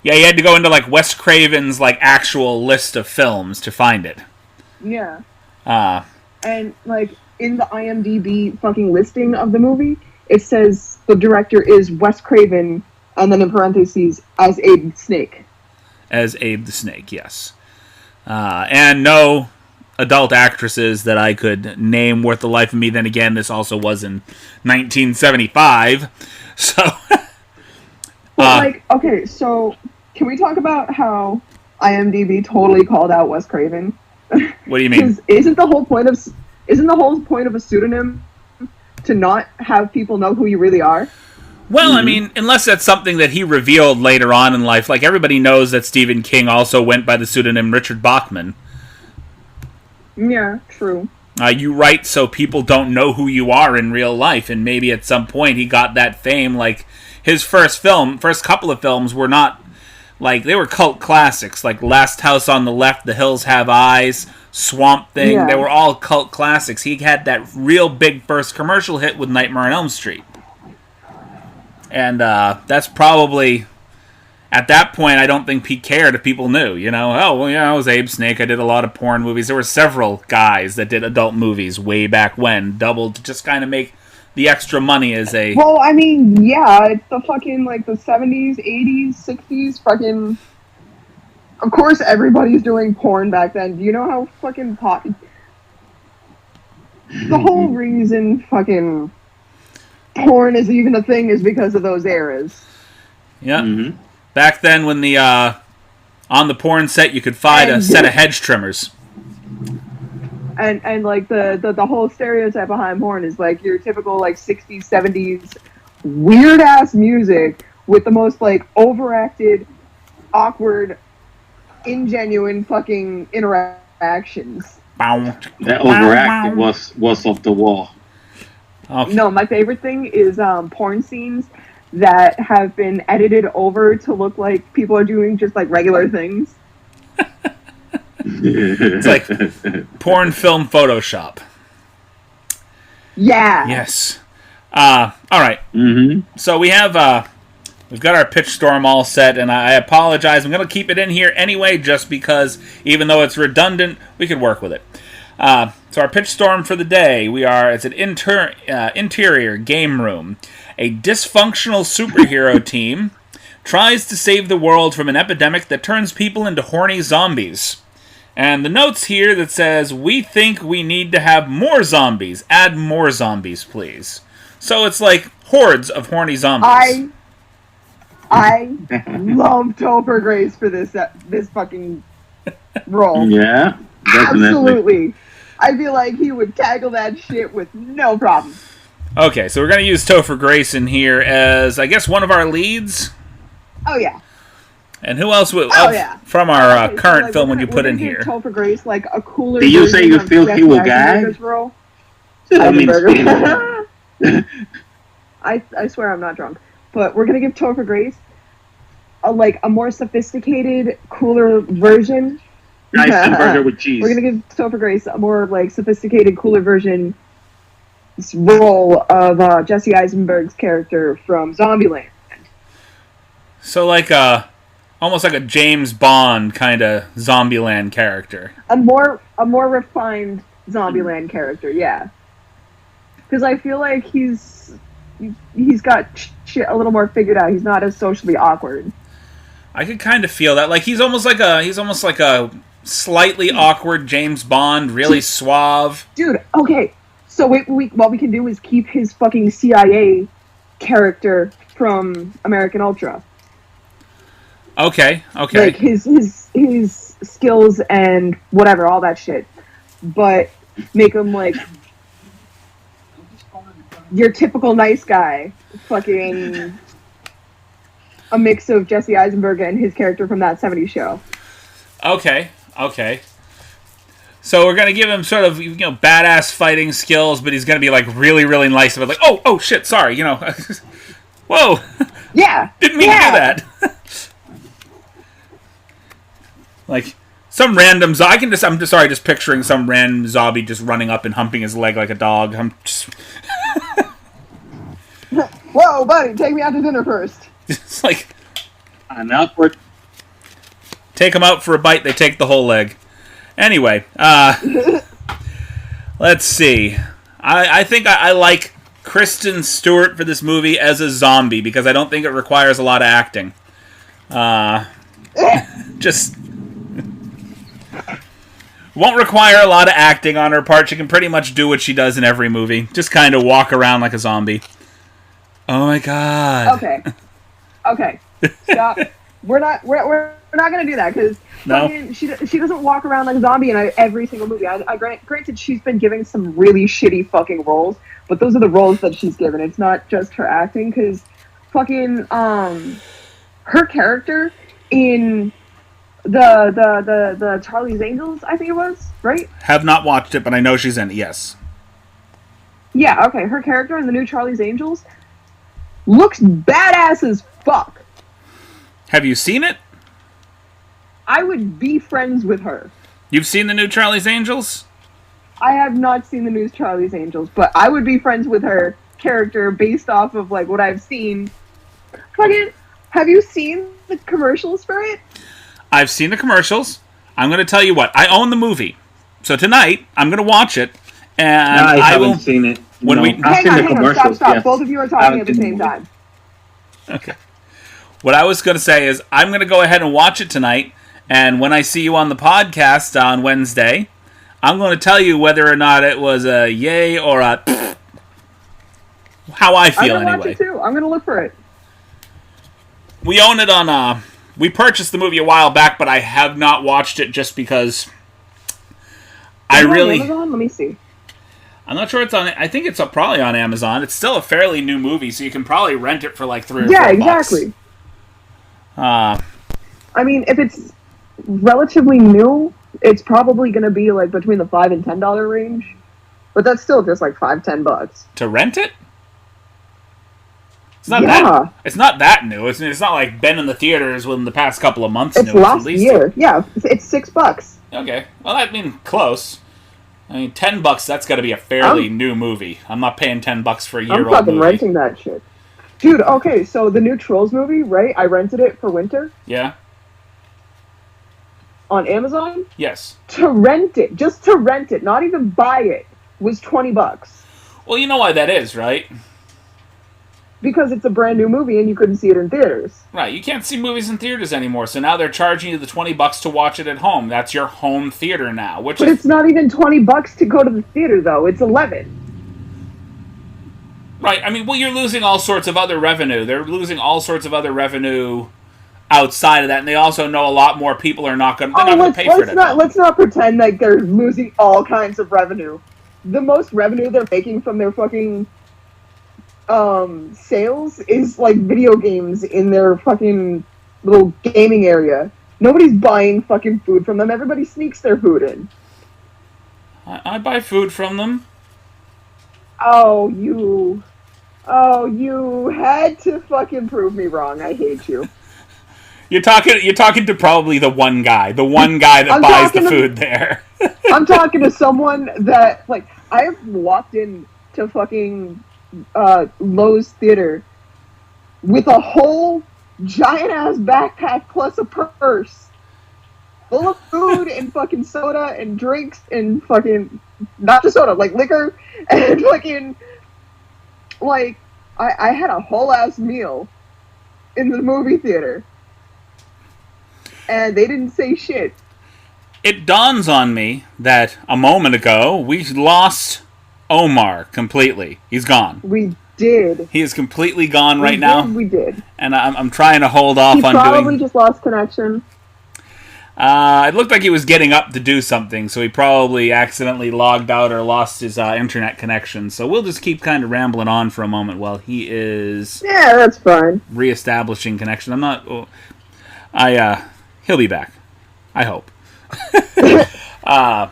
Yeah, you had to go into like Wes Craven's like actual list of films to find it. Yeah. And like in the IMDb fucking listing of the movie, it says the director is Wes Craven, and then in parentheses as Abe Snake. As Abe the Snake, yes. And no adult actresses that I could name worth the life of me. Then again, this also was in 1975, so. Okay, so can we talk about how IMDb totally called out Wes Craven? What do you mean? Isn't the whole point of a pseudonym to not have people know who you really are? Well, I mean, unless that's something that he revealed later on in life. Like, everybody knows that Stephen King also went by the pseudonym Richard Bachman. Yeah, true. You write so people don't know who you are in real life, and maybe at some point he got that fame. Like, his first couple of films were not, like, they were cult classics, like Last House on the Left, The Hills Have Eyes, Swamp Thing. Yeah. They were all cult classics. He had that real big first commercial hit with Nightmare on Elm Street. And that's probably, at that point, I don't think he cared if people knew, you know. Oh, well, yeah, I was Abe Snake. I did a lot of porn movies. There were several guys that did adult movies way back when, doubled to just kind of make the extra money as a... Well, I mean, yeah, it's the fucking, like, the 70s, 80s, 60s, fucking... Of course, everybody's doing porn back then. Do you know how fucking the whole reason fucking porn is even a thing is because of those eras. Yeah. Mm-hmm. Back then, when the on the porn set, you could find a set of hedge trimmers. And like the whole stereotype behind porn is like your typical like 60s, 70s weird ass music with the most like overacted, awkward, ingenuine fucking interactions. That overacting was off the wall. Okay. No, my favorite thing is porn scenes that have been edited over to look like people are doing just like regular things. It's like porn film Photoshop. Yeah. Yes. All right. Mm-hmm. So we have we've got our pitch storm all set, and I apologize. I'm going to keep it in here anyway, just because even though it's redundant, we could work with it. So our pitch storm for the day, it's an interior game room. A dysfunctional superhero team tries to save the world from an epidemic that turns people into horny zombies. And the notes here that says, we think we need to have more zombies. Add more zombies, please. So it's like hordes of horny zombies. I love Topher Grace for this fucking role. Yeah, definitely. Absolutely. I feel like he would tackle that shit with no problem. Okay, so we're going to use Topher Grace in here as, I guess, one of our leads. Oh, yeah. And who else yeah. from our Okay, so, current like, film would we're you put in gonna here? give Topher Grace, like, a cooler Did you say version you of feel Jesse he will Eisenberg's gag? role. I mean, I swear I'm not drunk. But we're going to give Topher Grace a more sophisticated, cooler version. Eisenberg with cheese. We're going to give Topher Grace a more, like, sophisticated, cooler version role of Jesse Eisenberg's character from Zombieland. So like almost like a James Bond kind of Zombieland character. A more refined Zombieland character, yeah. Because I feel like he's got shit a little more figured out. He's not as socially awkward. I could kind of feel that. Like he's almost like a slightly awkward James Bond, really suave. Dude, okay. So what we can do is keep his fucking CIA character from American Ultra. Okay. Like his skills and whatever, all that shit. But make him like your typical nice guy. Fucking a mix of Jesse Eisenberg and his character from that 70s show. Okay. So we're gonna give him sort of badass fighting skills, but he's gonna be like really really nice about like oh shit sorry whoa Yeah. didn't mean to do that. Like some random I'm just picturing some random zombie just running up and humping his leg like a dog. Whoa, buddy, take me out to dinner first. It's like An awkward. take him out for a bite, they take the whole leg. Anyway, let's see. I think I like Kristen Stewart for this movie as a zombie because I don't think it requires a lot of acting. Just won't require a lot of acting on her part. She can pretty much do what she does in every movie. Just kind of walk around like a zombie. Oh my god. Okay. Stop. We're not gonna do that because No. she doesn't walk around like a zombie in every single movie. Granted, she's been giving some really shitty fucking roles, but those are the roles that she's given. It's not just her acting because fucking her character in the Charlie's Angels, I think it was, right? Have not watched it, but I know she's in it, yes. Yeah, okay. Her character in the new Charlie's Angels looks badass as fuck. Have you seen it? I would be friends with her. You've seen the new Charlie's Angels? I have not seen the new Charlie's Angels, but I would be friends with her character based off of like what I've seen. Fucking, have you seen the commercials for it? I've seen the commercials. I'm going to tell you what. I own the movie. So tonight, I'm going to watch it. And No, I haven't will seen it. When No, we- I've seen the Hang on, commercials. stop. Yes. Both of you are I talking haven't at the seen same the time. Okay. What I was going to say is I'm going to go ahead and watch it tonight, And when I see you on the podcast on Wednesday, I'm going to tell you whether or not it was a yay or a how I feel I'm gonna anyway. watch it too. I'm gonna look for it. We own it on we purchased the movie a while back, but I have not watched it just because I really... Amazon? Let me see. I'm not sure it's on... I think it's probably on Amazon. It's still a fairly new movie, so you can probably rent it for like $3 or $4. Yeah, exactly. I mean, if it's relatively new, it's probably going to be like between the $5 and $10 range. But that's still just like $5-10. To rent it? It's not Yeah. that. It's not that new. It's not like been in the theaters within the past couple of months. It's new. last At least year. Yeah, it's $6. Okay. Well, I mean, close. I mean, $10. That's got to be a fairly new movie. I'm not paying $10 for a year-old I'm fucking movie. renting that shit. Dude, okay, so the new Trolls movie, right? I rented it for winter Yeah. on Amazon. Yes. To rent it, just to rent it, not even buy it, was $20. Well, you know why that is, right? Because it's a brand new movie and you couldn't see it in theaters. Right. You can't see movies in theaters anymore, so now they're charging you the $20 to watch it at home. That's your home theater now, which But is... it's not even $20 to go to the theater, though. It's $11. Right. I mean, well, you're losing all sorts of other revenue. They're losing all sorts of other revenue outside of that, and they also know a lot more people are not going to pay for it. Let's not pretend like they're losing all kinds of revenue. The most revenue they're making from their fucking sales is like video games in their fucking little gaming area. Nobody's buying fucking food from them. Everybody sneaks their food in. I buy food from them. Oh, you had to fucking prove me wrong. I hate you. You're talking to probably the one guy that buys the food there. I'm talking to someone that, like, I have walked in to fucking Lowe's Theater with a whole giant-ass backpack plus a purse full of food and fucking soda and drinks and fucking, not just soda, like liquor and fucking, like, I had a whole-ass meal in the movie theater. And they didn't say shit. It dawns on me that a moment ago we lost Omar completely. He's gone. We did. He is completely gone right now. We did. And I'm trying to hold off He on probably doing... just lost connection. It looked like he was getting up to do something, so he probably accidentally logged out or lost his internet connection. So we'll just keep kind of rambling on for a moment while he is... Yeah, that's fine. ...reestablishing connection. I'm not... he'll be back. I hope. I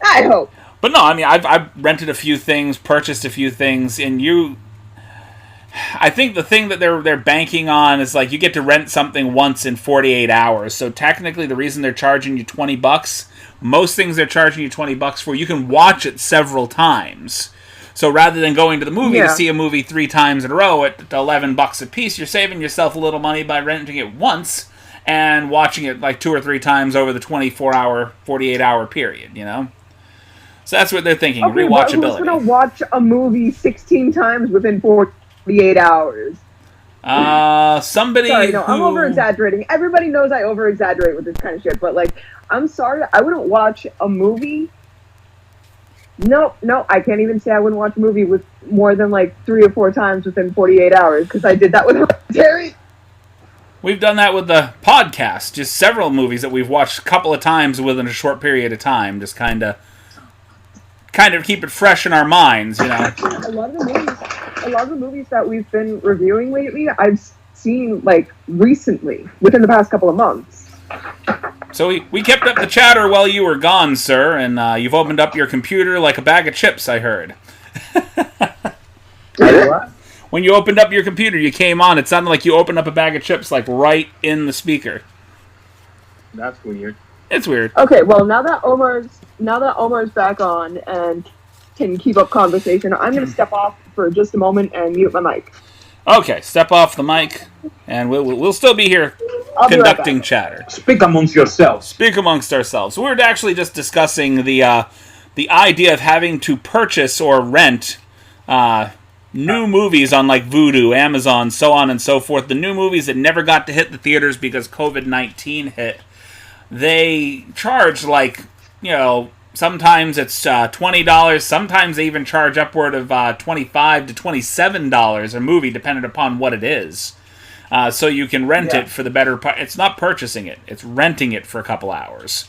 hope. But no, I mean, I've rented a few things, purchased a few things, and I think the thing that they're banking on is like you get to rent something once in 48 hours. So technically, the reason they're charging you $20, most things they're charging you $20 for, you can watch it several times. So rather than going to the movie to see a movie 3 times in a row at $11 a piece, you're saving yourself a little money by renting it once and watching it like 2 or 3 times over the 24-hour, 48-hour period, you know? So that's what they're thinking, Okay, rewatchability. but who's gonna watch a movie 16 times within 48 hours? Somebody Sorry, no, who... I'm over-exaggerating. Everybody knows I over-exaggerate with this kind of shit, but, like, I'm sorry, I wouldn't watch a movie... No, I can't even say I wouldn't watch a movie with more than, like, 3 or 4 times within 48 hours, because I did that with Hereditary. We've done that with the podcast. Just several movies that we've watched a couple of times within a short period of time. Just kind of keep it fresh in our minds, you know. A lot of the movies that we've been reviewing lately, I've seen, like, recently, within the past couple of months. So we kept up the chatter while you were gone, sir, and you've opened up your computer like a bag of chips, I heard. What? When you opened up your computer, you came on. It sounded like you opened up a bag of chips, like, right in the speaker. That's weird. It's weird. Okay, well, now that Omar's back on and can keep up conversation, I'm going to step off for just a moment and mute my mic. Okay, step off the mic, and we'll still be here I'll be right conducting back. chatter. Speak amongst yourselves. Speak amongst ourselves. We're actually just discussing the idea of having to purchase or rent new movies on like Vudu, Amazon, so on and so forth. The new movies that never got to hit the theaters because COVID-19 hit. they charge like, sometimes it's $20. Sometimes they even charge upward of $25 to $27 a movie, depending upon what it is. So you can rent it for the better part. It's not purchasing it; it's renting it for a couple hours.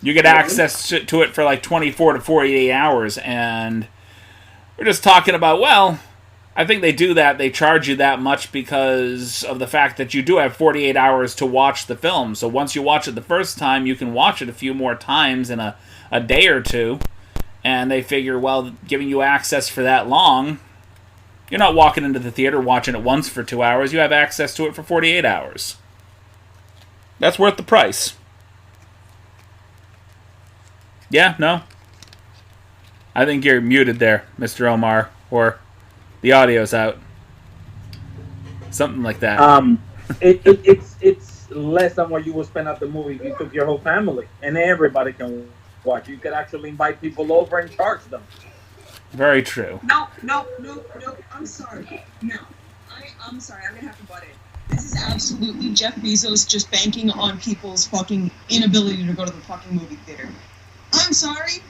You get access to it for like 24 to 48 hours, and we're just talking about, well, I think they do that. They charge you that much because of the fact that you do have 48 hours to watch the film. So once you watch it the first time, you can watch it a few more times in a day or two. And they figure, well, giving you access for that long, you're not walking into the theater watching it once for 2 hours. You have access to it for 48 hours. That's worth the price. Yeah, no? I think you're muted there, Mr. Omar, or the audio's out. Something like that. It's less than what you would spend at the movie if you took your whole family and everybody can watch. You could actually invite people over and charge them. Very true. No. I'm sorry. No. I'm sorry. I'm gonna have to butt in. This is absolutely Jeff Bezos just banking on people's fucking inability to go to the fucking movie theater. I'm sorry.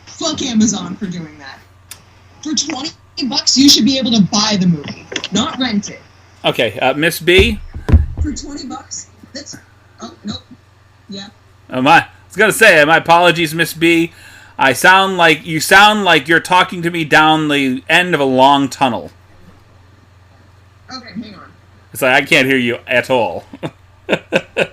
Fuck Amazon for doing that. For $20, you should be able to buy the movie, not rent it. Okay, Miss B. For $20, that's. Oh nope. Yeah. I was gonna say, my apologies, Miss B. You sound like you're talking to me down the end of a long tunnel. Okay, hang on. It's like I can't hear you at all. Okay.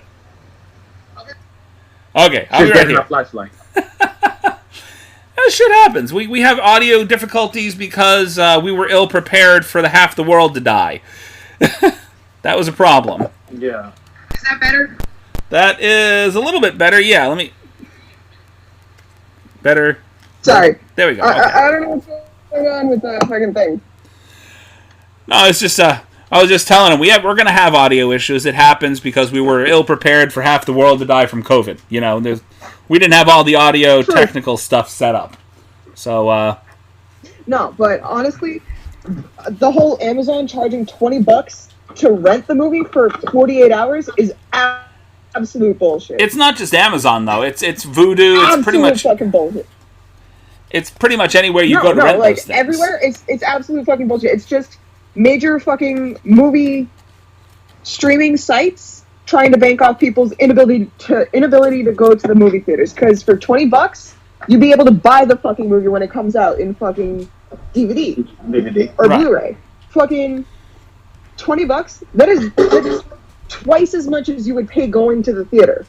Okay, I'll be right here. A flashlight. That shit happens. We have audio difficulties because we were ill prepared for half the world to die. That was a problem. Yeah. Is that better? That is a little bit better. Yeah, let me. Better. Sorry. There we go. Okay. I don't know what's going on with the fucking thing. No, it's just I was just telling him we're going to have audio issues. It happens because we were ill prepared for half the world to die from COVID. We didn't have all the audio technical stuff set up. So No, but honestly, the whole Amazon charging $20 to rent the movie for 48 hours is absolute bullshit. it's not just Amazon though. It's Vudu. It's pretty much fucking bullshit. It's pretty much anywhere you go to rent those things. Everywhere. It's absolute fucking bullshit. It's just major fucking movie streaming sites trying to bank off people's inability to go to the movie theaters. Because for $20, you'd be able to buy the fucking movie when it comes out in fucking DVD or Blu-ray. Fucking $20. That is twice as much as you would pay going to the theater.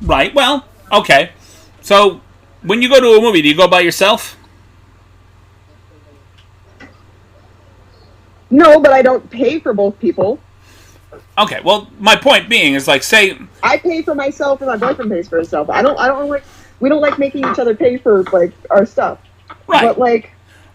Right. Well, okay. So when you go to a movie, do you go by yourself? No, but I don't pay for both people. Okay, well, my point being is say I pay for myself and my boyfriend pays for himself. We don't like making each other pay for our stuff. Right.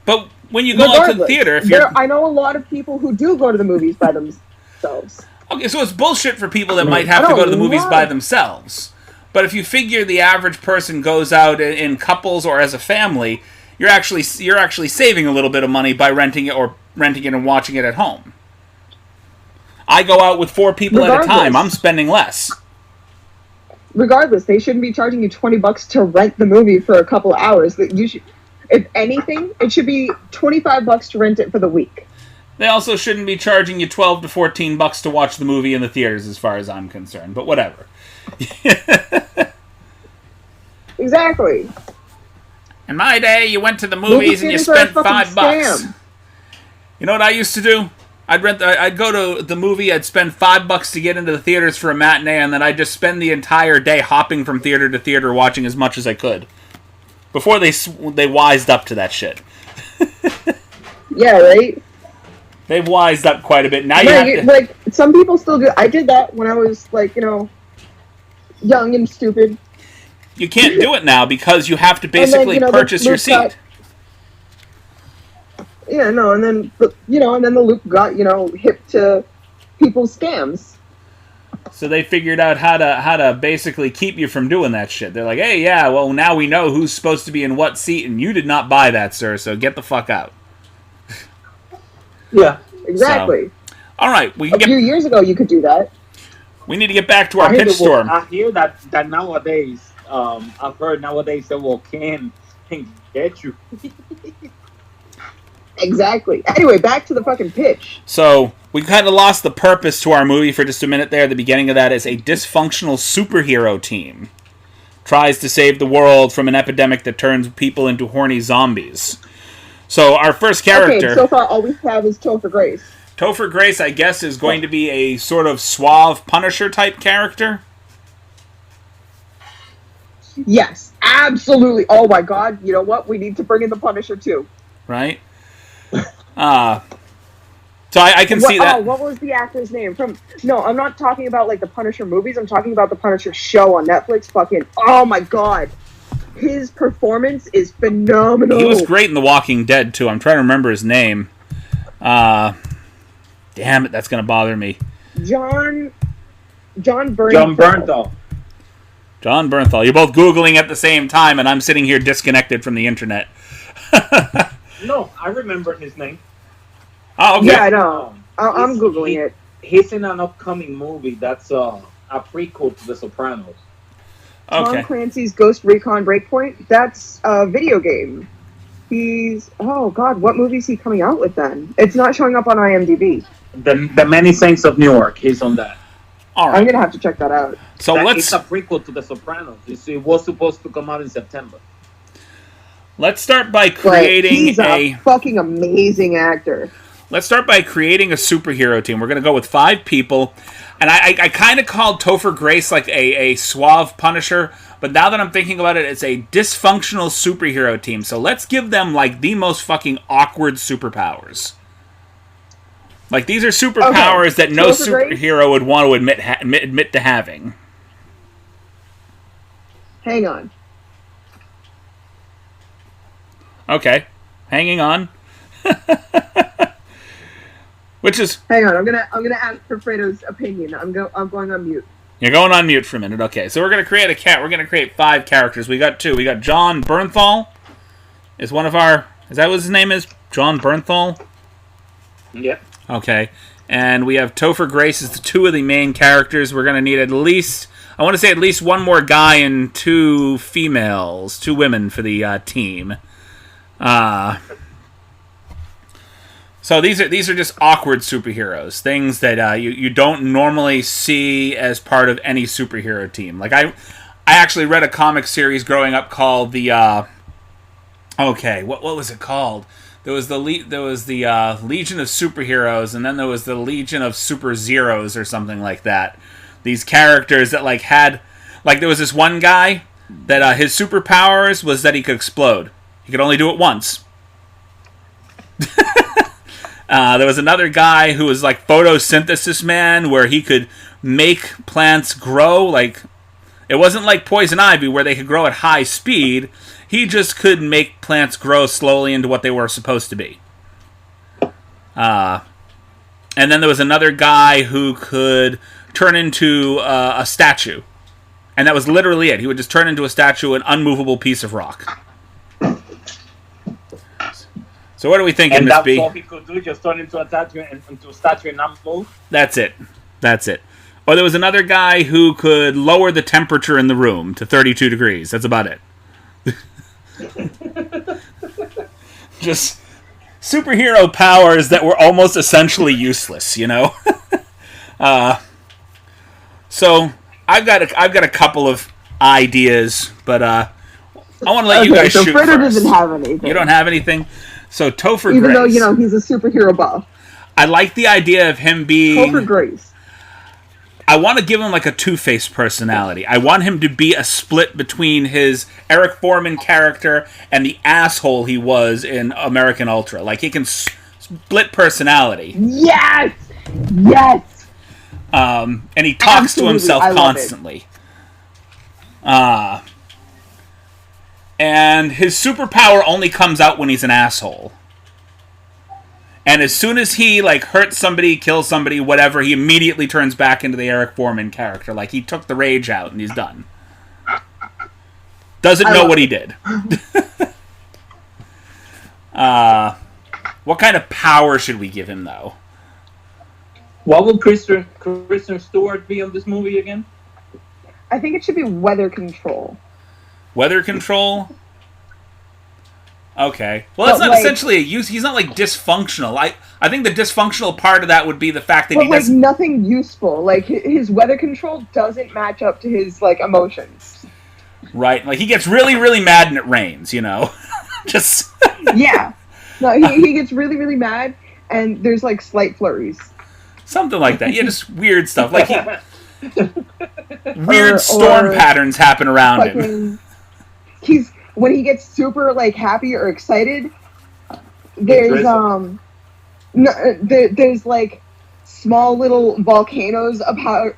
But when you go out to the theater, I know a lot of people who do go to the movies by themselves. Okay, so it's bullshit for people that might have to go to the movies by themselves. But if you figure the average person goes out in couples or as a family, you're actually saving a little bit of money by renting it and watching it at home. I go out with 4 people at a time. I'm spending less. Regardless, they shouldn't be charging you $20 to rent the movie for a couple of hours. If anything, it should be $25 to rent it for the week. They also shouldn't be charging you $12 to $14 to watch the movie in the theaters, as far as I'm concerned. But whatever. Exactly. In my day, you went to the movies and you spent $5. You know what I used to do? I'd go to the movie, I'd spend $5 to get into the theaters for a matinee, and then I'd just spend the entire day hopping from theater to theater watching as much as I could. Before they wised up to that shit. Yeah, right? They've wised up quite a bit. Now some people still do. I did that when I was, young and stupid. You can't do it now because you have to basically purchase your seat. Yeah, no, and then the loop got, hip to people's scams. So they figured out how to basically keep you from doing that shit. They're like, hey, yeah, well, now we know who's supposed to be in what seat, and you did not buy that, sir, so get the fuck out. Yeah, exactly. So, all right. A few years ago, you could do that. We need to get back to our pitch Well, storm. I hear that nowadays, I've heard nowadays that can get you. Exactly. Anyway, back to the fucking pitch. So, we kind of lost the purpose to our movie for just a minute there. The beginning of that is a dysfunctional superhero team tries to save the world from an epidemic that turns people into horny zombies. So, our first character... Okay, so far all we have is Topher Grace. Topher Grace, I guess, is going to be a sort of suave Punisher-type character. Yes, absolutely. Oh my god, you know what? We need to bring in the Punisher too. Right? So I can see that. Oh, what was the actor's name? No, I'm not talking about like the Punisher movies. I'm talking about the Punisher show on Netflix. Fucking, oh my god, his performance is phenomenal. He was great in The Walking Dead too. I'm trying to remember his name. Damn it, that's gonna bother me. John Bernthal. John Bernthal. John Bernthal. You're both Googling at the same time, and I'm sitting here disconnected from the internet. No, I remember his name. Oh, okay. Yeah, I know. I'm Googling it. He's in an upcoming movie that's a prequel to The Sopranos. Okay. Tom Clancy's Ghost Recon Breakpoint. That's a video game. Oh god, what movie is he coming out with then? It's not showing up on IMDb. The Many Saints of Newark. He's on that. All right. I'm gonna have to check that out. So It's a prequel to The Sopranos. It was supposed to come out in September. let's start by creating he's a fucking amazing actor. Let's start by creating a superhero team. We're going to go with 5 people. And I kind of called Topher Grace like a suave Punisher. But now that I'm thinking about it, it's a dysfunctional superhero team. So let's give them like the most fucking awkward superpowers. Like these are superpowers that no superhero would want to admit to having. Hang on. Okay. Hanging on. Which is... Hang on, I'm gonna ask for Fredo's opinion. I'm going on mute. You're going on mute for a minute. Okay, so we're gonna create We're gonna create 5 characters. We got 2. We got John Bernthal. Is one of our... Is that what his name is? John Bernthal? Yep. Okay. And we have Topher Grace as the 2 of the main characters. We're gonna need at least... I want to say at least one more guy and 2 females. 2 women for the team. So these are just awkward superheroes, things that you don't normally see as part of any superhero team. Like I actually read a comic series growing up called the what was it called? There was the Legion of Superheroes, and then there was the Legion of Super Zeros or something like that. These characters that there was this one guy that his superpowers was that he could explode. He could only do it once. There was another guy who was like photosynthesis man, where he could make plants grow. Like, it wasn't like poison ivy where they could grow at high speed. He just could make plants grow slowly into what they were supposed to be. And then there was another guy who could turn into a statue. And that was literally it. He would just turn into a statue, an unmovable piece of rock. So what are we thinking, Miss B? And that's all he could do, just turn into a statue and not move? That's it. Or there was another guy who could lower the temperature in the room to 32 degrees. That's about it. Just superhero powers that were almost essentially useless, you know? So I've got a couple of ideas, but I want to let you guys shoot Fredo first. doesn't have anything. You don't have anything? So Topher Grace. Even though, he's a superhero buff. I like the idea of him being... Topher Grace. I want to give him like a two-faced personality. I want him to be a split between his Eric Foreman character and the asshole he was in American Ultra. Like, he can split personality. Yes! And he talks to himself constantly. And his superpower only comes out when he's an asshole. And as soon as he, hurts somebody, kills somebody, whatever, he immediately turns back into the Eric Foreman character. Like, he took the rage out and he's done. Doesn't know what he did. What kind of power should we give him, though? What will Kristen Stewart be on this movie again? I think it should be weather control. Weather control? Okay. Well, it's But, not like- essentially a use. He's not like dysfunctional. I think the dysfunctional part of that would be the fact that But he like doesn't. nothing useful. Like his weather control doesn't match up to his like emotions. Right. Like he gets really, really mad and it rains. You know. Just. Yeah. No, he gets really, really mad, and there's like slight flurries. Something like that. Yeah, just weird stuff. Like weird storm or patterns happen around him. Fucking, when he gets super like happy or excited, there's there's like small little volcanoes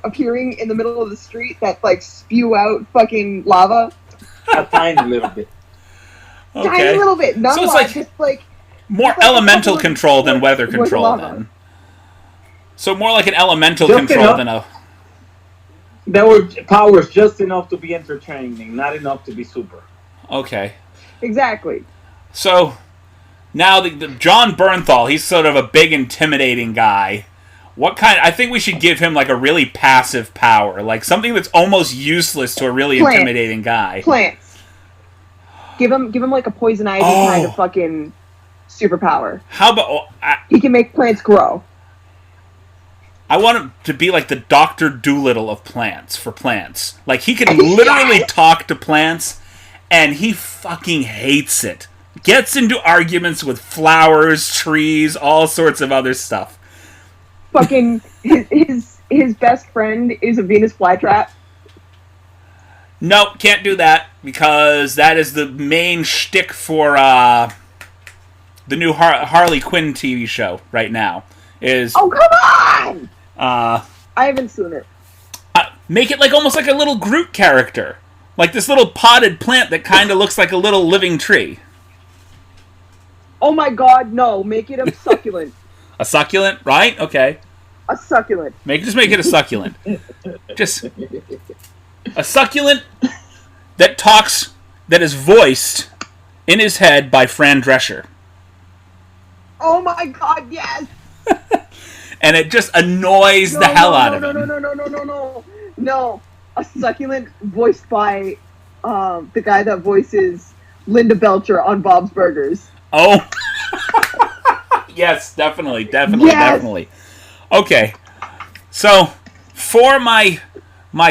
appearing in the middle of the street that like spew out fucking lava. A tiny little bit. Okay. Tiny little bit, not So a it's lot, like just like more like a elemental couple of control than weather squirts worth of control lava. then. So more like an elemental Just control enough. than a. There were powers just enough to be entertaining, not enough to be super. Okay. Exactly. So now the John Bernthal, he's sort of a big intimidating guy. What kind? I think we should give him like a really passive power, like something that's almost useless to a really Plants. intimidating guy. Plants. Give him like a poison ivy kind of fucking superpower. How about He can make plants grow. I want him to be like the Dr. Doolittle of plants for plants. Like he can literally talk to plants, and he fucking hates it. Gets into arguments with flowers, trees, all sorts of other stuff. Fucking his best friend is a Venus flytrap. Nope, can't do that because that is the main shtick for the new Harley Quinn TV show right now. Is Oh come on! I haven't seen it. make it like almost like a little Groot character, like this little potted plant that kind of looks like a little living tree. Oh my god, no! Make it a succulent. A succulent, right? Okay. A succulent. Just make it a succulent. Just a succulent that talks, that is voiced in his head by Fran Drescher. Oh my god, yes! And it just annoys the hell out of him. No. A succulent voiced by the guy that voices Linda Belcher on Bob's Burgers. Oh. Yes, definitely. Yes. Okay. So, for my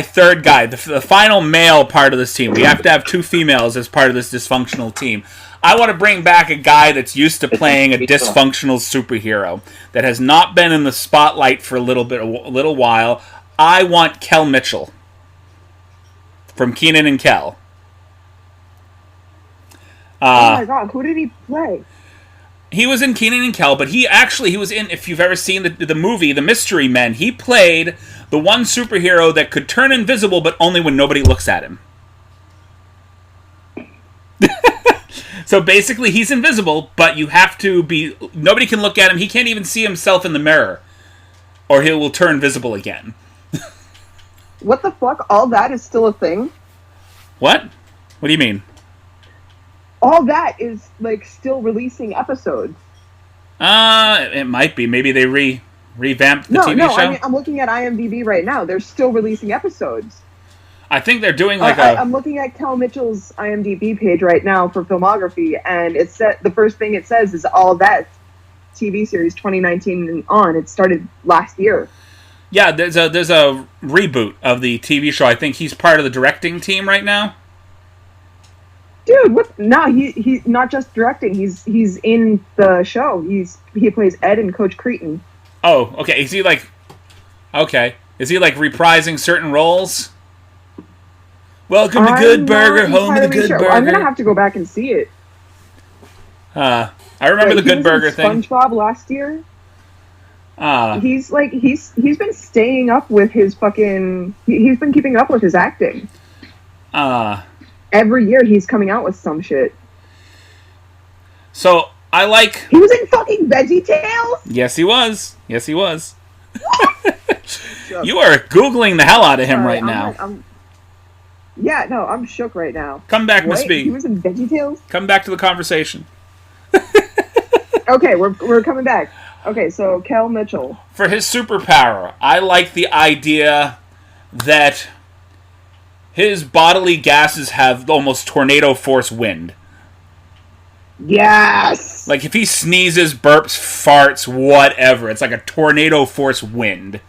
third guy, the final male part of this team, we have to have two females as part of this dysfunctional team. I want to bring back a guy that's used to playing a dysfunctional superhero that has not been in the spotlight for a little while. I want Kel Mitchell from Kenan and Kel. Oh my god, who did he play? He was in Kenan and Kel, but he was in, if you've ever seen the movie, The Mystery Men, he played the one superhero that could turn invisible, but only when nobody looks at him. So basically, he's invisible, but you have to be... Nobody can look at him. He can't even see himself in the mirror, or he will turn visible again. What the fuck? All that is still a thing? What? What do you mean? All that is, like, still releasing episodes. It might be. Maybe they revamped the TV show? I mean, I'm looking at IMDb right now. They're still releasing episodes. I think they're doing like I'm looking at Kel Mitchell's IMDb page right now for filmography, and the first thing it says is All That TV series 2019 and on. It started last year. Yeah, there's a reboot of the TV show. I think he's part of the directing team right now. Dude, what? No, he's not just directing. He's in the show. He plays Ed and Coach Cretin. Oh, okay. Is he like reprising certain roles? Welcome to Good Burger, home of the Good Burger. I'm gonna have to go back and see it. I remember the Good Burger thing. SpongeBob last year. He's been staying up with his fucking. He's been keeping up with his acting. Every year he's coming out with some shit. So I like. He was in fucking VeggieTales. Yes, he was. You are Googling the hell out of him right now. I'm shook right now. Come back, Miss B. He was in VeggieTales? Come back to the conversation. Okay, we're coming back. Okay, so Kel Mitchell. For his superpower, I like the idea that his bodily gases have almost tornado force wind. Yes! Like if he sneezes, burps, farts, whatever, it's like a tornado force wind.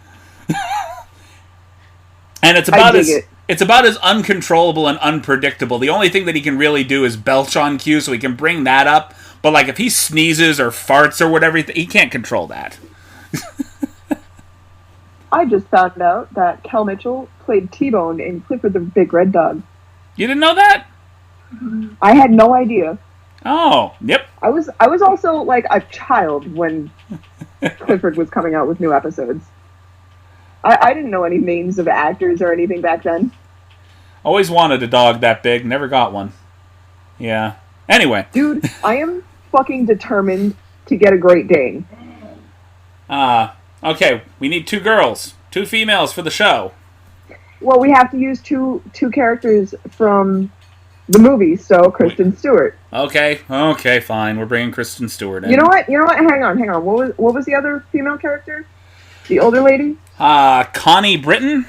And it's about as uncontrollable and unpredictable. The only thing that he can really do is belch on cue, so he can bring that up. But like if he sneezes or farts or whatever, he can't control that. I just found out that Kel Mitchell played T-Bone in Clifford the Big Red Dog. You didn't know that? I had no idea. Oh, yep. I was also like a child when Clifford was coming out with new episodes. I didn't know any names of actors or anything back then. Always wanted a dog that big, never got one. Yeah. Anyway. Dude, I am fucking determined to get a Great Dane. Okay, we need 2 girls. 2 females for the show. Well, we have to use two characters from the movie, so Kristen Stewart. Okay, fine. We're bringing Kristen Stewart in. You know what? Hang on. What was the other female character? The older lady? Connie Britton,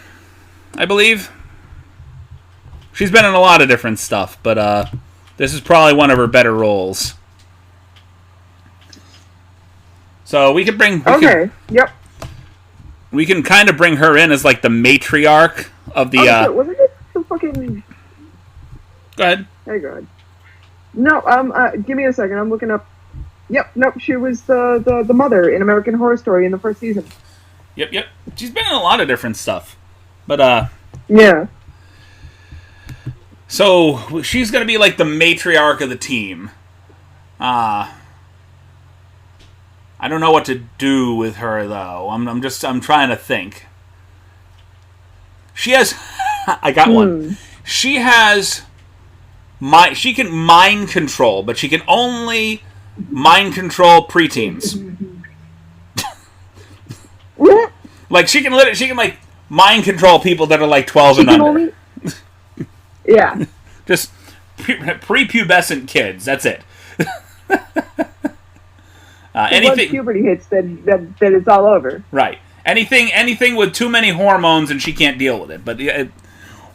I believe. She's been in a lot of different stuff, but this is probably one of her better roles. So we could bring... We can kind of bring her in as like the matriarch of the... wasn't it the fucking... Go ahead. Hey, God. No, give me a second. I'm looking up... Yep, nope, she was the mother in American Horror Story in the first season. Yep. She's been in a lot of different stuff. But, yeah. So, she's going to be like the matriarch of the team. I don't know what to do with her, though. I'm trying to think. She has... I got one. She has... She can mind control, but she can only mind control preteens. Like, she can like, mind control people that are, like, 12 and under. Yeah. Just prepubescent kids. That's it. Anything once puberty hits, then it's all over. Right. Anything with too many hormones and she can't deal with it. But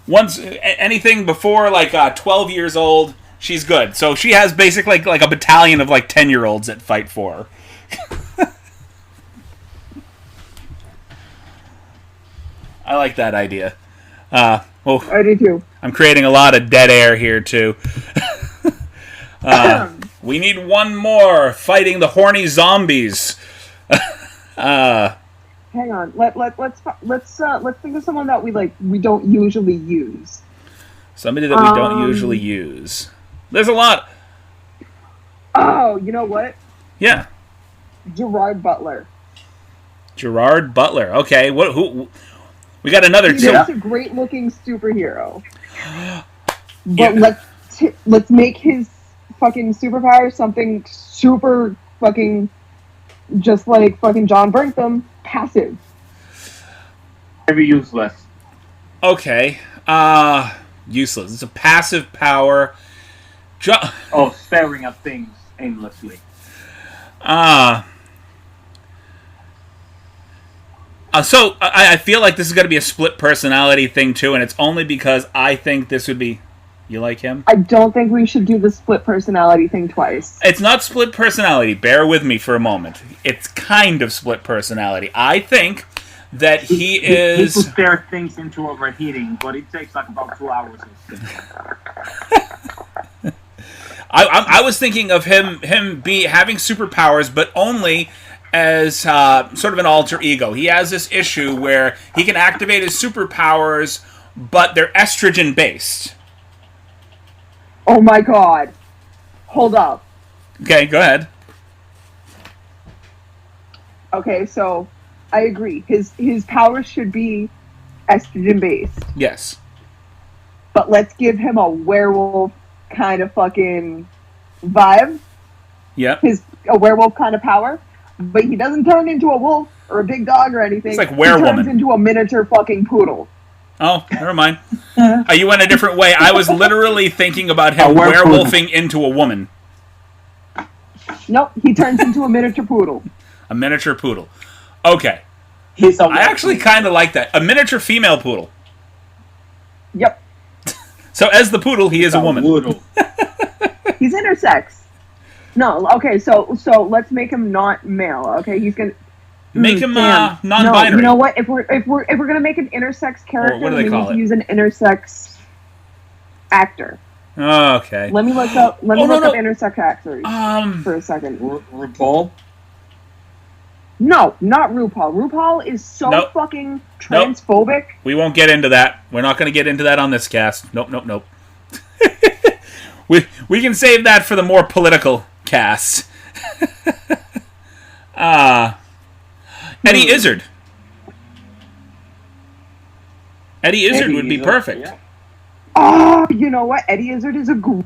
once anything before like 12 years old, she's good. So she has basically like a battalion of like 10-year-olds that fight for her. I like that idea. I do too. I'm creating a lot of dead air here too. We need one more fighting the horny zombies. Hang on. Let's think of someone that we don't usually use. Somebody that we don't usually use. There's a lot. Oh, you know what? Yeah. Gerard Butler. Gerard Butler. Okay. Who? We got another. He's a great looking superhero. But Yeah. let's make his fucking superpower something super fucking just like fucking John Burntham, passive. Very useless. Okay. Useless. It's a passive power. Staring at things aimlessly. So I feel like this is going to be a split personality thing too, and it's only because I think this would be... You like him? I don't think we should do the split personality thing twice. It's not split personality. Bear with me for a moment. It's kind of split personality. I think that he is... He could stare things into overheating, but it takes like about 2 hours. I was thinking of him having superpowers, but only as sort of an alter ego. He has this issue where he can activate his superpowers, but they're estrogen-based. Oh my god. Hold up. Okay, go ahead. Okay, so I agree. His powers should be estrogen-based. Yes. But let's give him a werewolf kind of fucking vibe. Yep. A werewolf kind of power. But he doesn't turn into a wolf or a big dog or anything. It's like Werewoman. He turns into a miniature fucking poodle. Oh, never mind. You went a different way. I was literally thinking about him werewolfing into a woman. Nope, he turns into a miniature poodle. A miniature poodle. Okay. He's a I actually kind of like that. A miniature female poodle. Yep. So as the poodle, he is a woman. Poodle. He's intersex. No, okay, so let's make him not male. Okay, he's gonna Make him damn. non-binary. No, you know what? If we're gonna make an intersex character, what do they we call need it? to use an intersex actor. Okay. Let me look up. Let me Oh, look no. up intersex actors for a second. RuPaul? No, not RuPaul. RuPaul is so Nope. fucking transphobic. We won't get into that. We're not going to get into that on this cast. Nope. we can save that for the more political cast. Eddie Izzard. Eddie Izzard would be perfect. Yeah. Oh, you know what? Eddie Izzard is a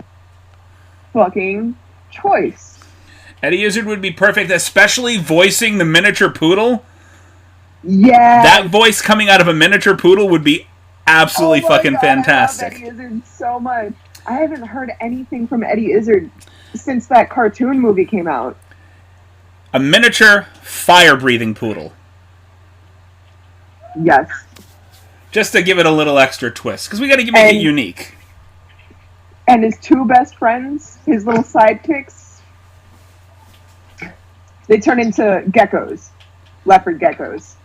fucking choice. Eddie Izzard would be perfect, especially voicing the miniature poodle. Yeah. That voice coming out of a miniature poodle would be absolutely fucking fantastic. I love Eddie Izzard so much. I haven't heard anything from Eddie Izzard since that cartoon movie came out. A miniature fire-breathing poodle. Yes. Just to give it a little extra twist, because we got to make it unique. And his two best friends, his little sidekicks, they turn into geckos. Leopard geckos.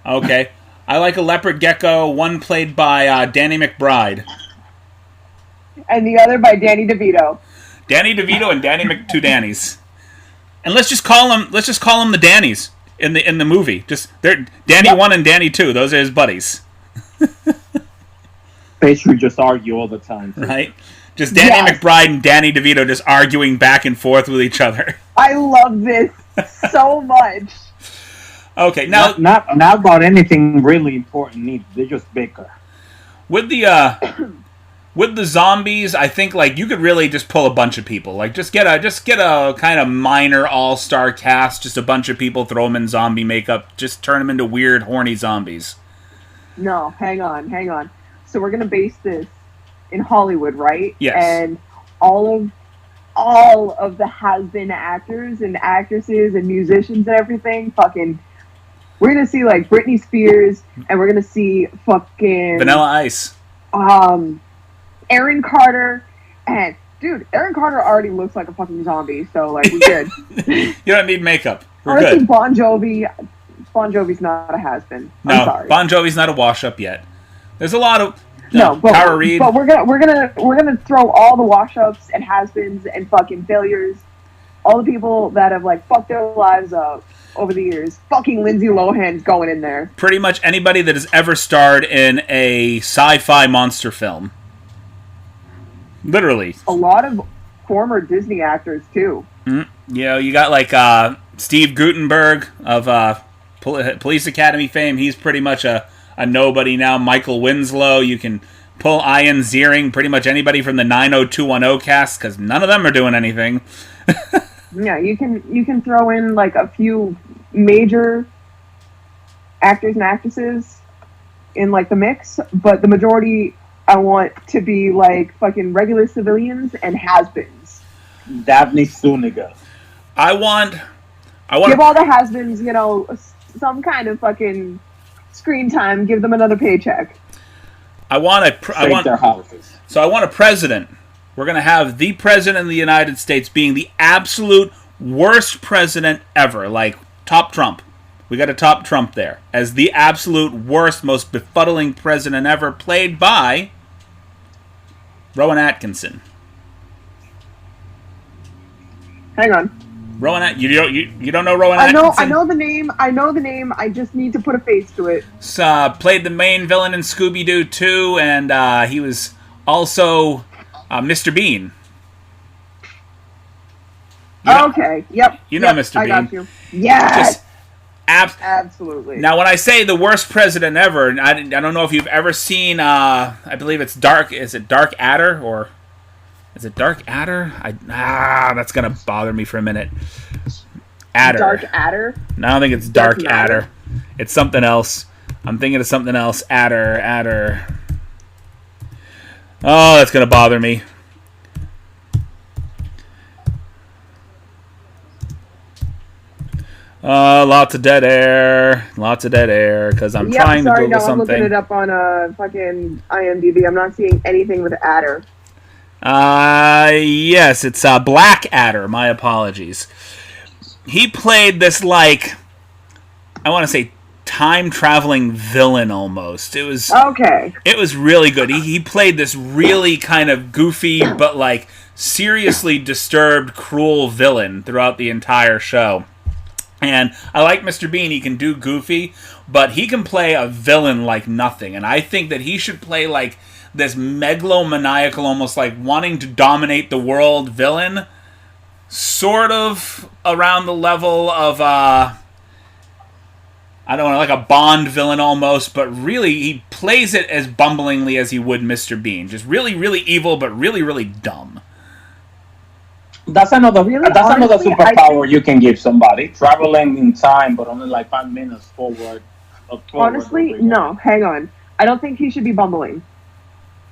Okay. I like a leopard gecko, one played by Danny McBride. And the other by Danny DeVito. Danny DeVito and Danny Two Dannys. And let's just call them the Dannys in the movie. Just they're Danny 1 and Danny 2. Those are his buddies. They should just argue all the time. Right? Just Danny McBride and Danny DeVito just arguing back and forth with each other. I love this so much. Okay, now Not about anything really important neither. They just bicker. with the zombies, I think like you could really just pull a bunch of people. Like just get a kind of minor all-star cast, just a bunch of people, throw them in zombie makeup, just turn them into weird horny zombies. No, hang on. So we're gonna base this in Hollywood, right? Yes. And all of the has-been actors and actresses and musicians and everything, fucking, we're gonna see like Britney Spears, and we're gonna see fucking Vanilla Ice. Aaron Carter, and dude, Aaron Carter already looks like a fucking zombie, so like we're good. You don't need makeup. We're Honestly, good. Bon Jovi. Bon Jovi's not a has-been. I'm No, sorry. Bon Jovi's not a wash-up yet. There's a lot of No, but Tara Reid. But we're gonna throw all the wash-ups and has-beens and fucking failures, all the people that have like fucked their lives up over the years. Fucking Lindsay Lohan's going in there. Pretty much anybody that has ever starred in a sci-fi monster film. Literally. A lot of former Disney actors too. You know, you got like Steve Guttenberg of Police Academy fame. He's pretty much a nobody now. Michael Winslow. You can pull Ian Ziering. Pretty much anybody from the 90210 cast, because none of them are doing anything. Yeah, you can throw in like a few major actors and actresses in like the mix, but the majority I want to be like fucking regular civilians and has-beens. Daphne Zuniga. I want Give all the has-beens, you know, some kind of fucking screen time. Give them another paycheck. I want Their houses. So I want a president. We're going to have the president of the United States being the absolute worst president ever. Like, top Trump. We got a top Trump there. As the absolute worst, most befuddling president ever, played by Rowan Atkinson. Hang on. You don't know Rowan Atkinson? I know the name. I just need to put a face to it. Played the main villain in Scooby-Doo 2, and he was also Mr. Bean. Okay. Yep. You know Mr. I Bean. got you. Yes. Absolutely. Now, when I say the worst president ever, I don't know if you've ever seen. I believe it's Dark. Is it Dark Adder or? Is it Dark Adder? That's gonna bother me for a minute. Adder. Dark Adder? No, I don't think it's Dark Doesn't Adder. matter. It's something else. I'm thinking of something else. Adder. Oh, that's gonna bother me. Lots of dead air. Lots of dead air, because I'm trying to Google something. I'm looking it up on fucking IMDb. I'm not seeing anything with Adder. Yes, it's Blackadder. My apologies. He played this, like, I want to say time-traveling villain almost. It was okay. It was really good. He played this really kind of goofy, but, like, seriously disturbed, cruel villain throughout the entire show. And I like Mr. Bean. He can do goofy, but he can play a villain like nothing. And I think that he should play like this megalomaniacal, almost like wanting to dominate the world villain. Sort of around the level of, I don't know, like a Bond villain almost. But really, he plays it as bumblingly as he would Mr. Bean. Just really, really evil, but really, really dumb. That's another superpower think, you can give somebody. Traveling in time, but only like 5 minutes forward. Honestly, no. Hang on. I don't think he should be bumbling.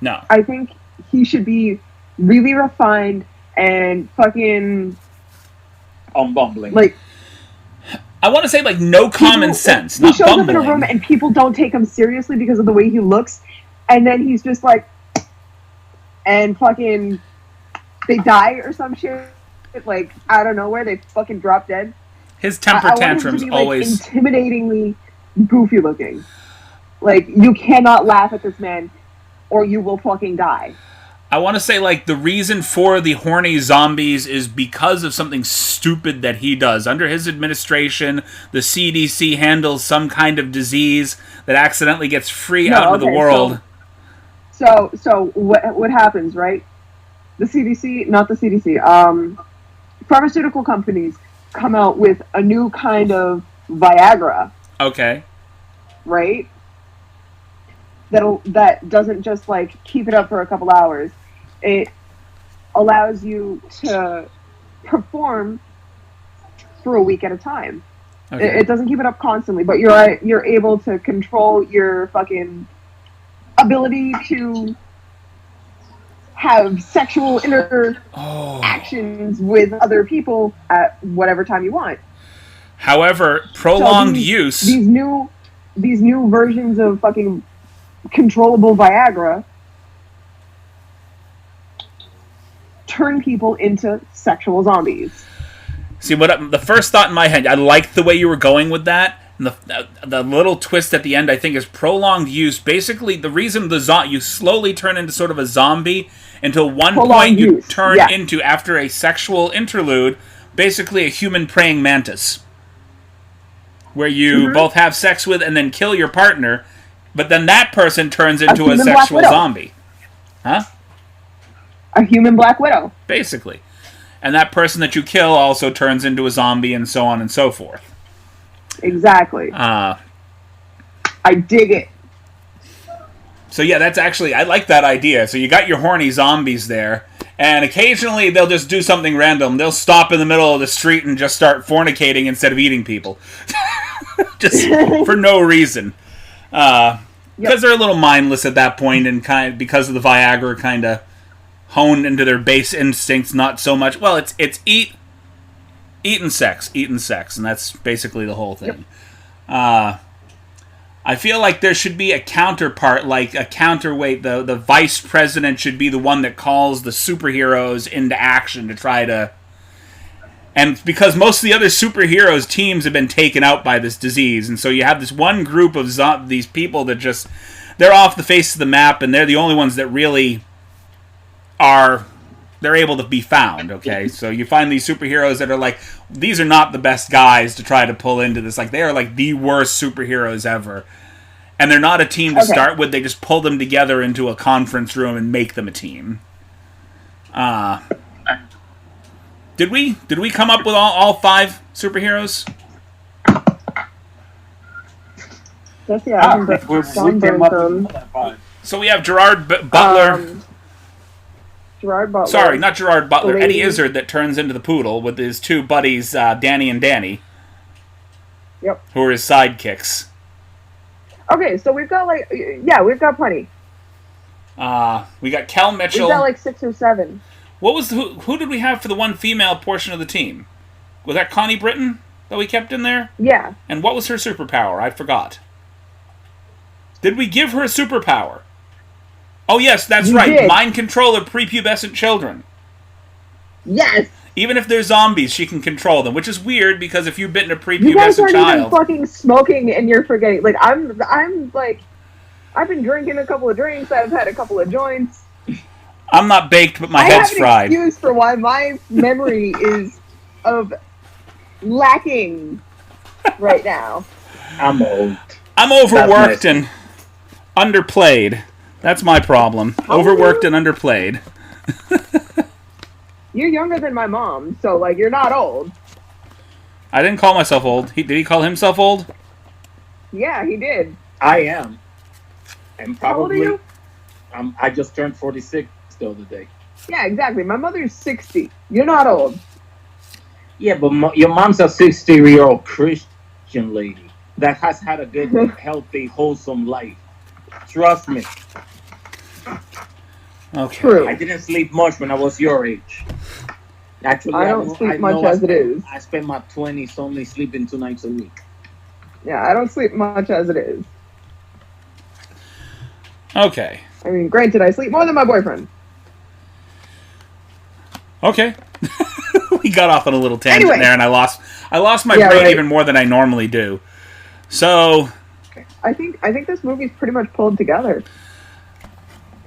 No. I think he should be really refined and fucking... unbumbling. Like... I want to say, like, no common sense, he not shows bumbling. up in a room and people don't take him seriously because of the way he looks, and then he's just like... And fucking... They die or some shit, like, out of nowhere, they fucking drop dead. His temper tantrums be, always... Like, intimidatingly goofy looking. Like, you cannot laugh at this man, or you will fucking die. I want to say, like, the reason for the horny zombies is because of something stupid that he does. Under his administration, the CDC handles some kind of disease that accidentally gets free out into the world. So what happens, right? The CDC, not the CDC, pharmaceutical companies come out with a new kind of Viagra. Okay. Right? That doesn't just, like, keep it up for a couple hours. It allows you to perform for a week at a time. Okay. It doesn't keep it up constantly, but you're able to control your fucking ability to have sexual interactions with other people at whatever time you want. However, prolonged use... These new versions of fucking controllable Viagra turn people into sexual zombies. See, the first thought in my head, I liked the way you were going with that. And the little twist at the end, I think, is prolonged use. Basically, the reason you slowly turn into sort of a zombie until one point you turn into, after a sexual interlude, basically a human praying mantis. Where you both have sex with and then kill your partner, but then that person turns into a sexual zombie. Huh? A human Black Widow. Basically. And that person that you kill also turns into a zombie and so on and so forth. Exactly. I dig it. So yeah, that's actually, I like that idea. So you got your horny zombies there, and occasionally they'll just do something random. They'll stop in the middle of the street and just start fornicating instead of eating people. Just for no reason. Because they're a little mindless at that point, and because of the Viagra kind of honed into their base instincts, not so much. Well, it's eat and sex, and that's basically the whole thing. Yep. I feel like there should be a counterpart, like a counterweight. The vice president should be the one that calls the superheroes into action to try to... And because most of the other superheroes teams have been taken out by this disease, and so you have this one group of these people that just... They're off the face of the map, and they're the only ones that really are... They're able to be found, okay? So you find these superheroes that are like, these are not the best guys to try to pull into this. Like, they are like the worst superheroes ever. And they're not a team to start with. They just pull them together into a conference room and make them a team. Did we come up with all 5 superheroes? Jesse Eisenberg. So we have Gerard Butler... Gerard Butler. Sorry, not Gerard Butler. Eddie Izzard that turns into the poodle with his 2 buddies, Danny and Danny. Yep. Who are his sidekicks. Okay, so we've got we've got plenty. We got Kel Mitchell. We've got like 6 or 7. What was who did we have for the one female portion of the team? Was that Connie Britton? that we kept in there? Yeah. And what was her superpower? I forgot. Did we give her a superpower? Oh, yes, that's You right. did. Mind control of prepubescent children. Yes. Even if they're zombies, she can control them, which is weird because if you've bitten a You guys prepubescent aren't even child... fucking smoking and you're forgetting. Like, I'm like, I've been drinking a couple of drinks. I've had a couple of joints. I'm not baked, but my head's I have an fried. excuse for why my memory is of lacking right now. I'm old. I'm overworked That's and underplayed. That's my problem. How old are Overworked you? and underplayed. You're younger than my mom, so, like, you're not old. I didn't call myself old. Did he call himself old? Yeah, he did. I am. And How old are probably you? I just turned 46 the other day. Yeah, exactly. My mother's 60. You're not old. Yeah, but your mom's a 60-year-old Christian lady that has had a good, healthy, wholesome life. Trust me. Okay. True. I didn't sleep much when I was your age. Actually, I don't sleep much as it is. I spend my 20s only sleeping 2 nights a week. Yeah, I don't sleep much as it is. Okay. I mean, granted, I sleep more than my boyfriend. Okay. We got off on a little tangent Anyway. there, and I lost my Yeah, brain right. even more than I normally do. So, I think this movie's pretty much pulled together.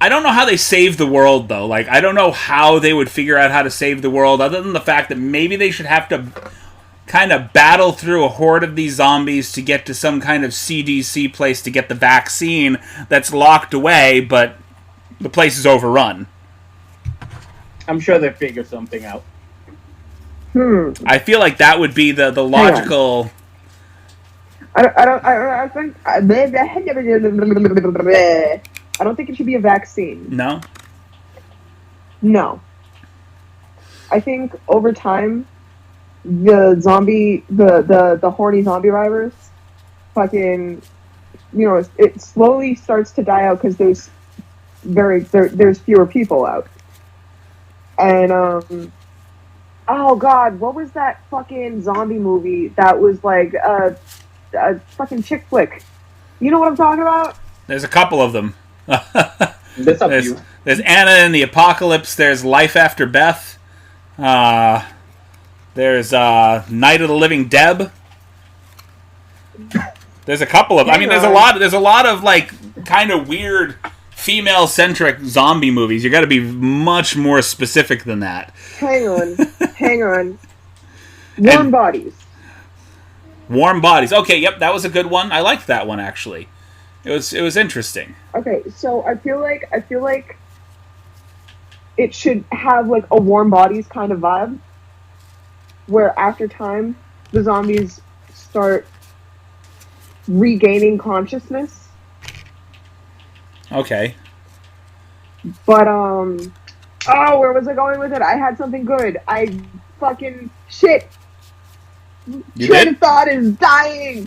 I don't know how they save the world, though. Like, I don't know how they would figure out how to save the world, other than the fact that maybe they should have to kind of battle through a horde of these zombies to get to some kind of CDC place to get the vaccine that's locked away, but the place is overrun. I'm sure they figure something out. I feel like that would be the logical... I think I don't think it should be a vaccine. No? No. I think over time, the horny zombie virus, fucking, you know, it slowly starts to die out because there's fewer people out. And oh god, what was that fucking zombie movie that was like a fucking chick flick? You know what I'm talking about? There's a couple of them. That's up to you. There's Anna and the Apocalypse. There's Life After Beth. There's Night of the Living Deb. There's a couple of... I mean, there's a lot of, like, kind of weird female-centric zombie movies. You gotta be much more specific than that. Hang on. Warm Bodies. Warm Bodies. Okay, yep, that was a good one. I liked that one, actually. It was interesting. Okay, so I feel like it should have like a Warm Bodies kind of vibe, where after time the zombies start regaining consciousness. Okay. But where was I going with it? I had something good. I fucking shit. You Train did? of thought is dying.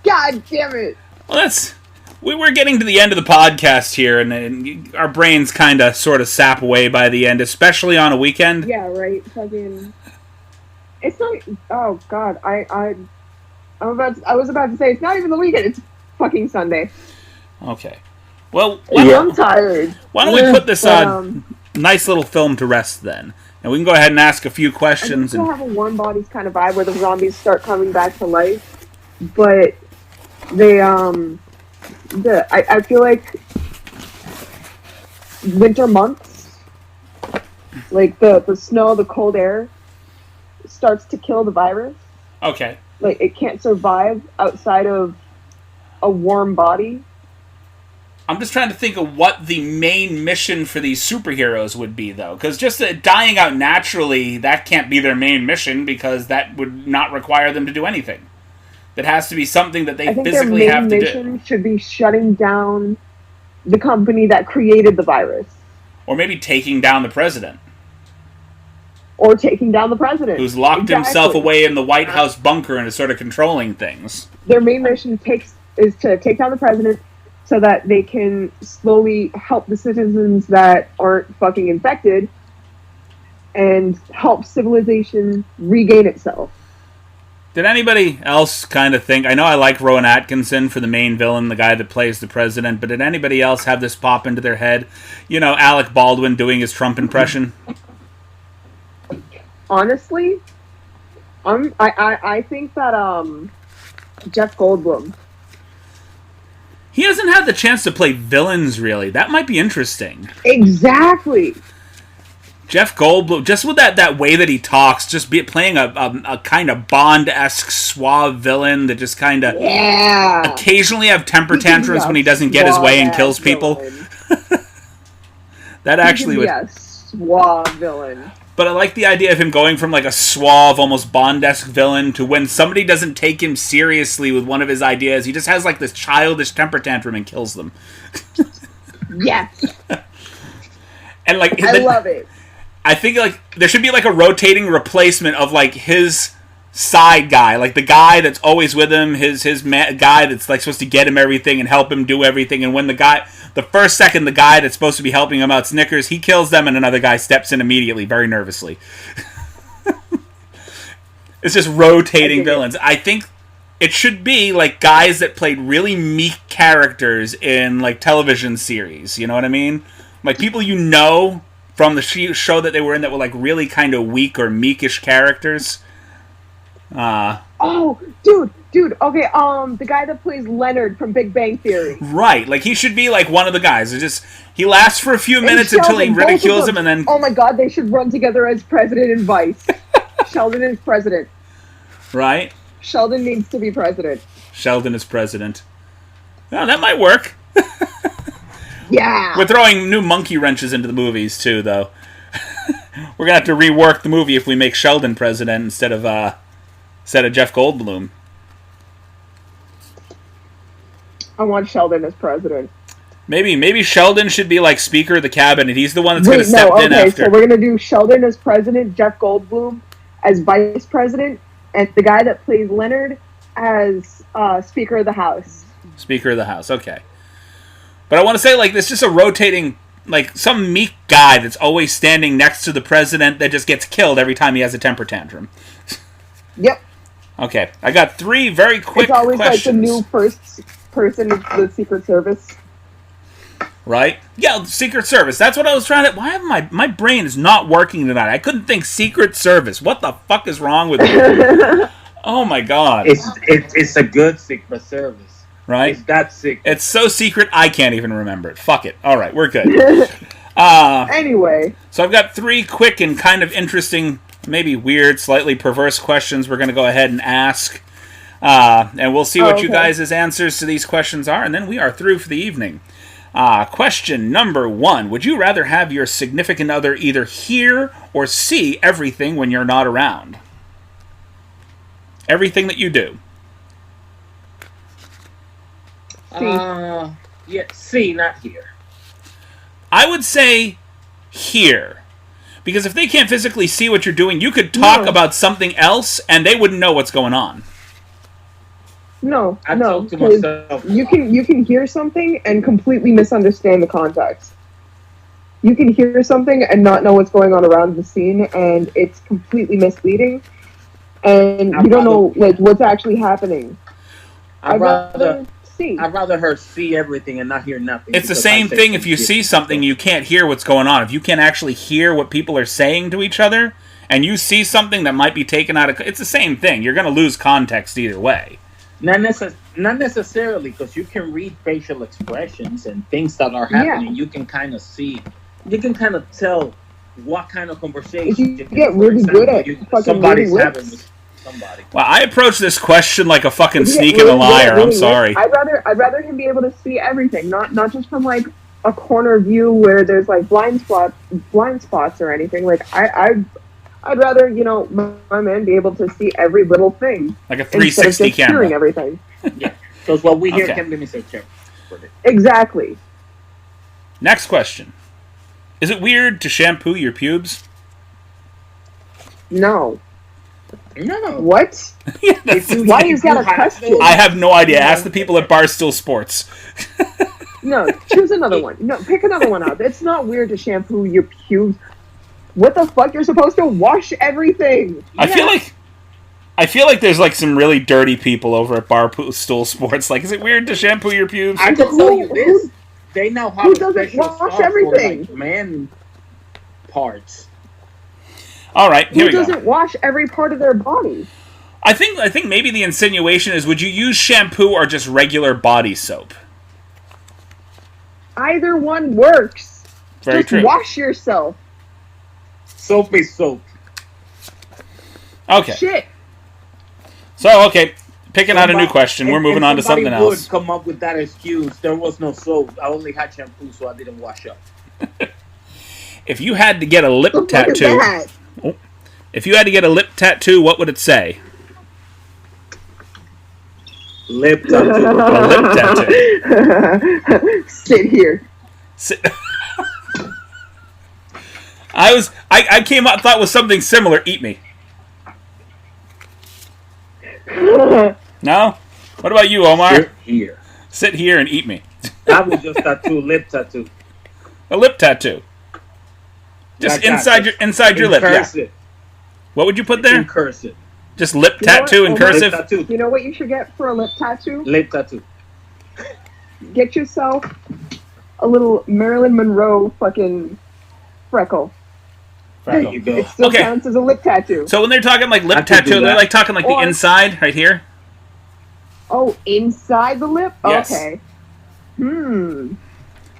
God damn it. Well, we're getting to the end of the podcast here, and our brains kind of sort of sap away by the end, especially on a weekend. Yeah, right. Fucking. It's not. Oh God, I was about to say it's not even the weekend. It's fucking Sunday. Okay. Well, I'm tired. why don't we put this nice little film to rest then, and we can go ahead and ask a few I think questions. we'll have a Warm Bodies kind of vibe where the zombies start coming back to life, but they I feel like winter months, like the snow, the cold air, starts to kill the virus. Okay. Like it can't survive outside of a warm body. I'm just trying to think of what the main mission for these superheroes would be, though. Because just dying out naturally, that can't be their main mission, because that would not require them to do anything. That has to be something that they I think their physically main have to mission do. should be shutting down the company that created the virus. Or maybe taking down the president, Or taking down the president. who's locked himself Exactly. away in the White House bunker and is sort of controlling things. Their main mission is to take down the president so that they can slowly help the citizens that aren't fucking infected and help civilization regain itself. Did anybody else kind of think... I know I like Rowan Atkinson for the main villain, the guy that plays the president, but did anybody else have this pop into their head? You know, Alec Baldwin doing his Trump impression? Honestly, I think that Jeff Goldblum. He hasn't had the chance to play villains, really. That might be interesting. Exactly. Jeff Goldblum, just with that way that he talks, just playing a kind of Bond-esque suave villain that just kind of occasionally have temper tantrums when he doesn't get his way and kills people. That actually would... a suave villain. But I like the idea of him going from like a suave, almost Bond-esque villain to when somebody doesn't take him seriously with one of his ideas, he just has like this childish temper tantrum and kills them. Yes. And like I love it. I think like there should be like a rotating replacement of like his side guy, like the guy that's always with him, his guy that's like supposed to get him everything and help him do everything. And when the first second the guy that's supposed to be helping him out snickers, he kills them, and another guy steps in immediately, very nervously. It's just rotating villains. I think it should be like guys that played really meek characters in like television series. You know what I mean? Like people you know from the show that they were in that were like really kind of weak or meekish characters. Oh, dude. Okay, the guy that plays Leonard from Big Bang Theory. Right, like he should be like one of the guys. He lasts for a few minutes until he ridicules him, and then... Oh my god, they should run together as president and vice. Sheldon is president. Right? Sheldon needs to be president. Sheldon is president. Oh, that might work. Yeah! We're throwing new monkey wrenches into the movies, too, though. We're gonna have to rework the movie if we make Sheldon president instead of Jeff Goldblum. I want Sheldon as president. Maybe Sheldon should be like Speaker of the Cabinet. He's the one that's going to step in after. So we're going to do Sheldon as president, Jeff Goldblum as vice president, and the guy that plays Leonard as Speaker of the House. Speaker of the House, okay. But I want to say, like, there's just a rotating, like, some meek guy that's always standing next to the president that just gets killed every time he has a temper tantrum. Yep. Okay, I got 3 very quick questions. It's always like the new first person of the Secret Service. Right? Yeah, Secret Service. That's what I was trying to... Why have my brain is not working tonight? I couldn't think Secret Service. What the fuck is wrong with me? Oh my god. It's a good Secret Service. Right? It's that secret. It's so secret, I can't even remember it. Fuck it. Alright, we're good. Anyway. So I've got 3 quick and kind of interesting, maybe weird, slightly perverse questions we're going to go ahead and ask. And we'll see what you guys' answers to these questions are, and then we are through for the evening. Question number 1. Would you rather have your significant other either hear or see everything when you're not around? Everything that you do. See, not hear. I would say hear. Because if they can't physically see what you're doing, you could talk about something else, and they wouldn't know what's going on. No, talk to myself. You can hear something and completely misunderstand the context. You can hear something and not know what's going on around the scene, and it's completely misleading, and you don't know like what's actually happening. I'd rather see. I'd rather her see everything and not hear nothing. It's the same thing if you see something, you can't hear what's going on. If you can't actually hear what people are saying to each other, and you see something that might be taken out of... It's the same thing. You're going to lose context either way. Not necessarily, because you can read facial expressions and things that are happening. You can kind of see, you can kind of tell what kind of conversation. If you get really good at somebody's having with somebody. Well, I approach this question like a fucking sneak and a liar. I'm sorry. I'd rather him be able to see everything, not just from like a corner view where there's like blind spots or anything. Like I'd rather, my man be able to see every little thing. Like a 360 camera. Hearing everything. Yeah. Because what we hear can be misinterpreted. Exactly. Next question. Is it weird to shampoo your pubes? No. No. What? Why is that a question? I have no idea. Ask the people at Barstool Sports. No, choose another one. No, pick another one out. It's not weird to shampoo your pubes. what the fuck? You're supposed to wash everything. I feel like there's like some really dirty people over at Barstool Sports. Like, is it weird to shampoo your pubes? I can tell you this: they now have who a doesn't special wash stuff everything? for like man parts. All right, here Who we go. doesn't wash every part of their body? I think maybe the insinuation is: would you use shampoo or just regular body soap? Either one works. Very Just true. wash yourself. Soap is soap. Okay. Shit. So, okay, picking out a new question. We're moving on to something somebody else. would come up with that excuse. There was no soap. I only had shampoo, so I didn't wash up. If you had to get a lip What the fuck is tattoo, that? if you had to get a lip tattoo, what would it say? Lip tattoo. A lip tattoo. Sit here. I came up thought was something similar. Eat me. No? What about you, Omar? Sit here. Sit here and eat me. That was just tattoo, lip tattoo. A lip tattoo. Just Like that. inside your lip. Yeah. Cursive. What would you put In there? cursive. Just lip You know tattoo what, in Omar? cursive? Lip tattoo. You know what you should get for a lip tattoo? Lip tattoo. Get yourself a little Marilyn Monroe fucking freckle. There you go. It still Okay. counts as a lip tattoo. So when they're talking like I lip could do tattoo, they're that. like talking like the Or- inside right here? Oh, inside the lip? Yes. Okay.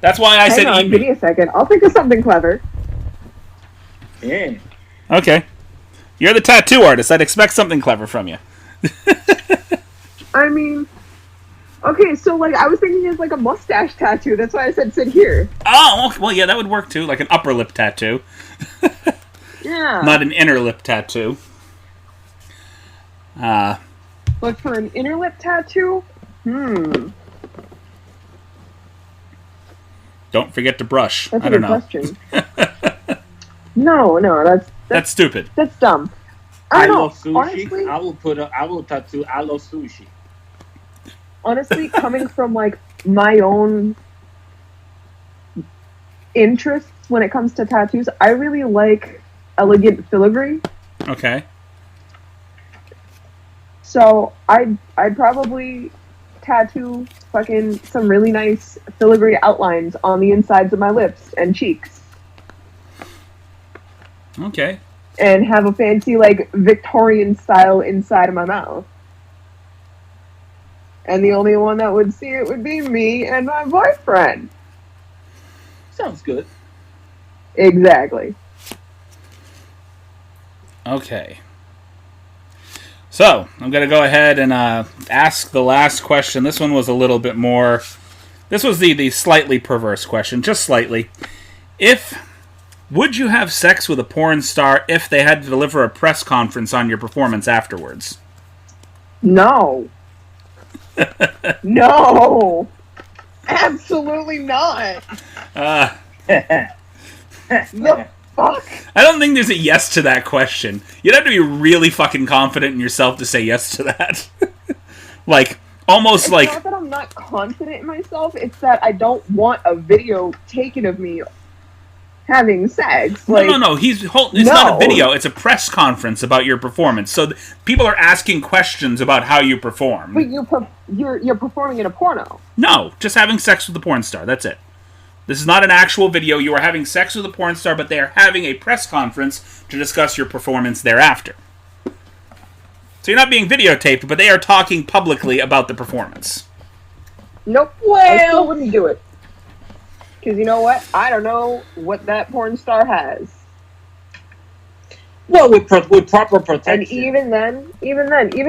That's why I Hang said on, eat give me. me a second. I'll think of something clever. Yeah. Okay. You're the tattoo artist. I'd expect something clever from you. I mean, okay, so like I was thinking it's like a mustache tattoo. That's why I said sit here. Oh, well, yeah, that would work too. Like an upper lip tattoo. Yeah. Not an inner lip tattoo. But for an inner lip tattoo, Don't forget to brush. that's I a don't good know. question. No, That's stupid. that's dumb. I I don't love know. sushi. Honestly, I will tattoo I love sushi. honestly, coming from like my own interests when it comes to tattoos, I really like elegant filigree. Okay. So I'd probably tattoo fucking some really nice filigree outlines on the insides of my lips and cheeks. Okay. And have a fancy, like, Victorian style inside of my mouth. And the only one that would see it would be me and my boyfriend. Sounds good. Exactly. Okay. So, I'm going to go ahead and ask the last question. This one was a little bit more... This was the slightly perverse question, just slightly. Would you have sex with a porn star if they had to deliver a press conference on your performance afterwards? No. No. Absolutely not. The fuck? I don't think there's a yes to that question. You'd have to be really fucking confident in yourself to say yes to that. Like, almost It's like... not that I'm not confident in myself, it's that I don't want a video taken of me having sex. Like, No. It's not a video. It's a press conference about your performance. So people are asking questions about how you perform. but you're performing in a porno. No, just having sex with the porn star. That's it. This is not an actual video. You are having sex with a porn star, but they are having a press conference to discuss your performance thereafter. So you're not being videotaped, but they are talking publicly about the performance. Nope. I still wouldn't do it. Because you know what? I don't know what that porn star has. Well, with proper And protection. even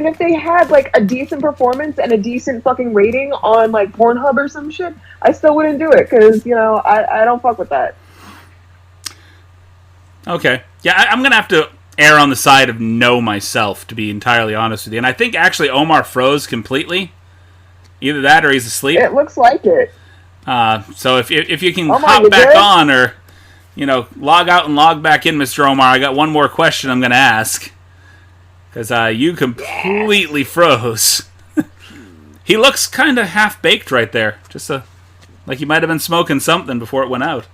if they had like a decent performance and a decent fucking rating on like Pornhub or some shit, I still wouldn't do it because I don't fuck with that. Okay. Yeah, I'm going to have to err on the side of no myself, to be entirely honest with you. And I think actually Omar froze completely. Either that or he's asleep. It looks like it. So if you can Omar, hop you back good? on or, log out and log back in, Mr. Omar, I got one more question I'm going to ask. Because you completely froze. He looks kind of half-baked right there. Just like he might have been smoking something before it went out.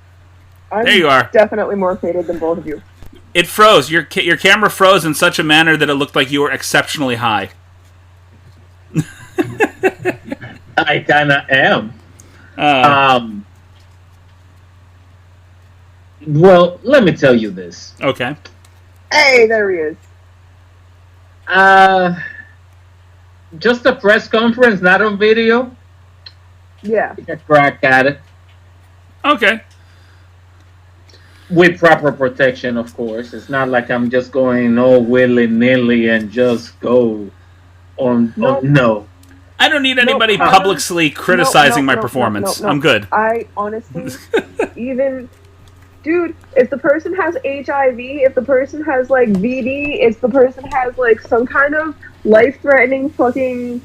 I'm There you are. definitely more faded than both of you. It froze. Your camera froze in such a manner that it looked like you were exceptionally high. I kind of am. Well, let me tell you this. Okay. Hey, there he is. Just a press conference, not on video. Yeah. Take a crack at it. Okay. With proper protection, of course. It's not like I'm just going all willy-nilly and just go on. No. I don't need anybody publicly criticizing my performance. No. I'm good. I honestly, even, dude, if the person has HIV, if the person has, like, VD, if the person has, like, some kind of life-threatening fucking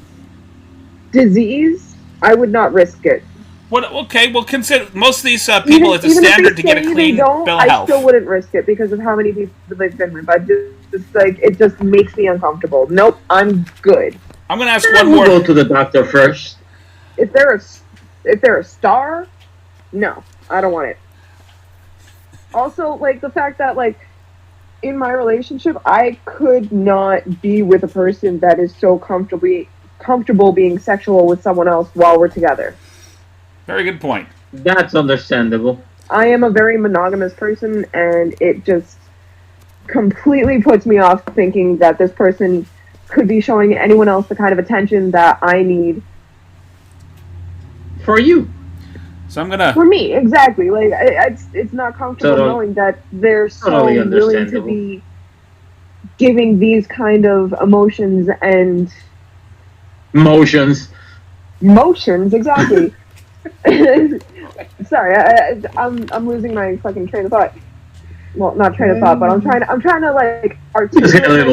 disease, I would not risk it. What? Okay, well, consider most of these people, it's a standard to get a clean bill of health. I still wouldn't risk it because of how many people they've been with. It just makes me uncomfortable. Nope, I'm good. I'm gonna ask one more. Go to the doctor first. If they're a star, no, I don't want it. Also, like, the fact that, like, in my relationship, I could not be with a person that is so comfortable being sexual with someone else while we're together. Very good point. That's understandable. I am a very monogamous person, and it just completely puts me off thinking that this person could be showing anyone else the kind of attention that I need. For you. So I'm gonna... For me, exactly. Like, it's not comfortable knowing that they're so willing to be giving these kind of emotions and... Motions, exactly. Sorry, I'm losing my fucking train of thought. Well, not train of thought, but I'm trying to like articulate myself a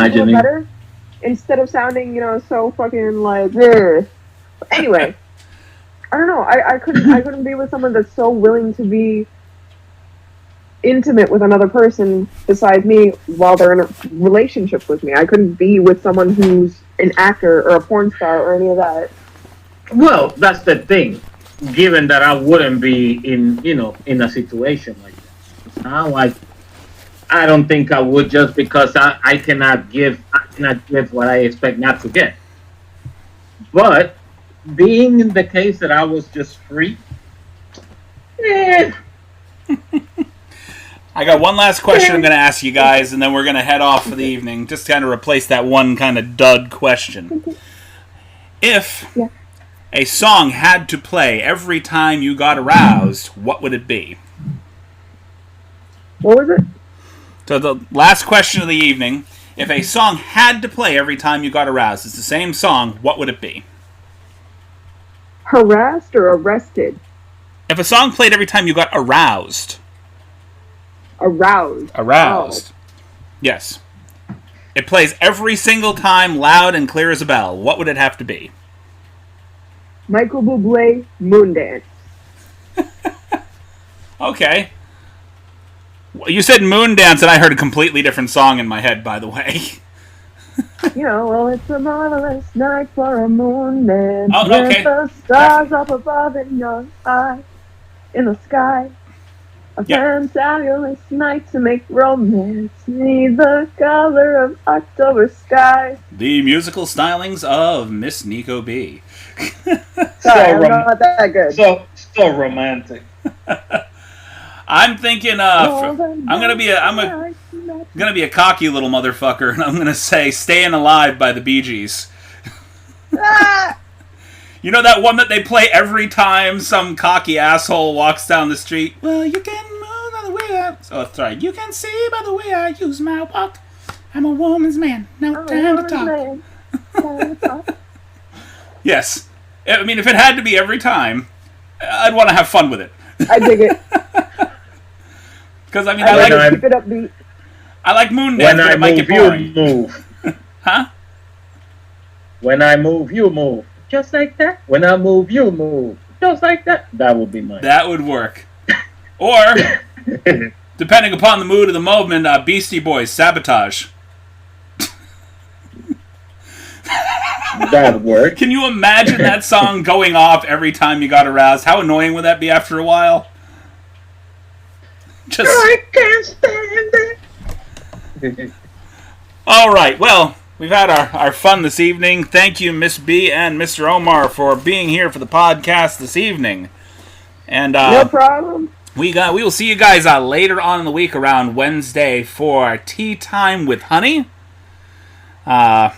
little better instead of sounding, so fucking like. Ugh. Anyway, I don't know. I couldn't be with someone that's so willing to be intimate with another person besides me while they're in a relationship with me. I couldn't be with someone who's an actor or a porn star or any of that. Well, that's the thing. Given that I wouldn't be in a situation like that. Now, I don't think I would, just because I cannot give what I expect not to get. But being in the case that I was just free, I got one last question I'm going to ask you guys, and then we're going to head off for the evening. Just kind of replace that one kind of dud question. If a song had to play every time you got aroused, what would it be? What was it? So the last question of the evening, if a song had to play every time you got aroused, it's the same song, what would it be? Harassed or arrested? If a song played every time you got aroused. Aroused. Oh. Yes. It plays every single time, loud and clear as a bell. What would it have to be? Michael Bublé, Moondance. Okay. You said Moondance, and I heard a completely different song in my head, by the way. Well, it's a marvelous night for a moon dance. Oh, okay. With the stars up above in your eye, in the sky. A fantabulous night to make romance. Need the color of October sky. The musical stylings of Miss Nico B. Sorry, I'm not that good. So romantic. I'm thinking I'm gonna be a cocky little motherfucker, and I'm gonna say "Staying Alive" by the Bee Gees. You know that one that they play every time some cocky asshole walks down the street? Well, you can move by the way I... Oh, sorry. You can see by the way I use my walk. I'm a woman's man. No time to talk. Yes. I mean, if it had to be every time, I'd want to have fun with it. I dig it. Because, I mean, keep it upbeat. I like Moondance, but it might get boring. You move. Huh? When I move, you move. Just like that. When I move, you move. Just like that. That would be mine. That would work. Or, depending upon the mood of the moment, Beastie Boys, Sabotage. That would work. Can you imagine that song going off every time you got aroused? How annoying would that be after a while? I can't stand it. All right, well, we've had our fun this evening. Thank you, Miss B and Mr. Omar, for being here for the podcast this evening. And no problem. We will see you guys later on in the week around Wednesday for Tea Time with Honey. Yeah,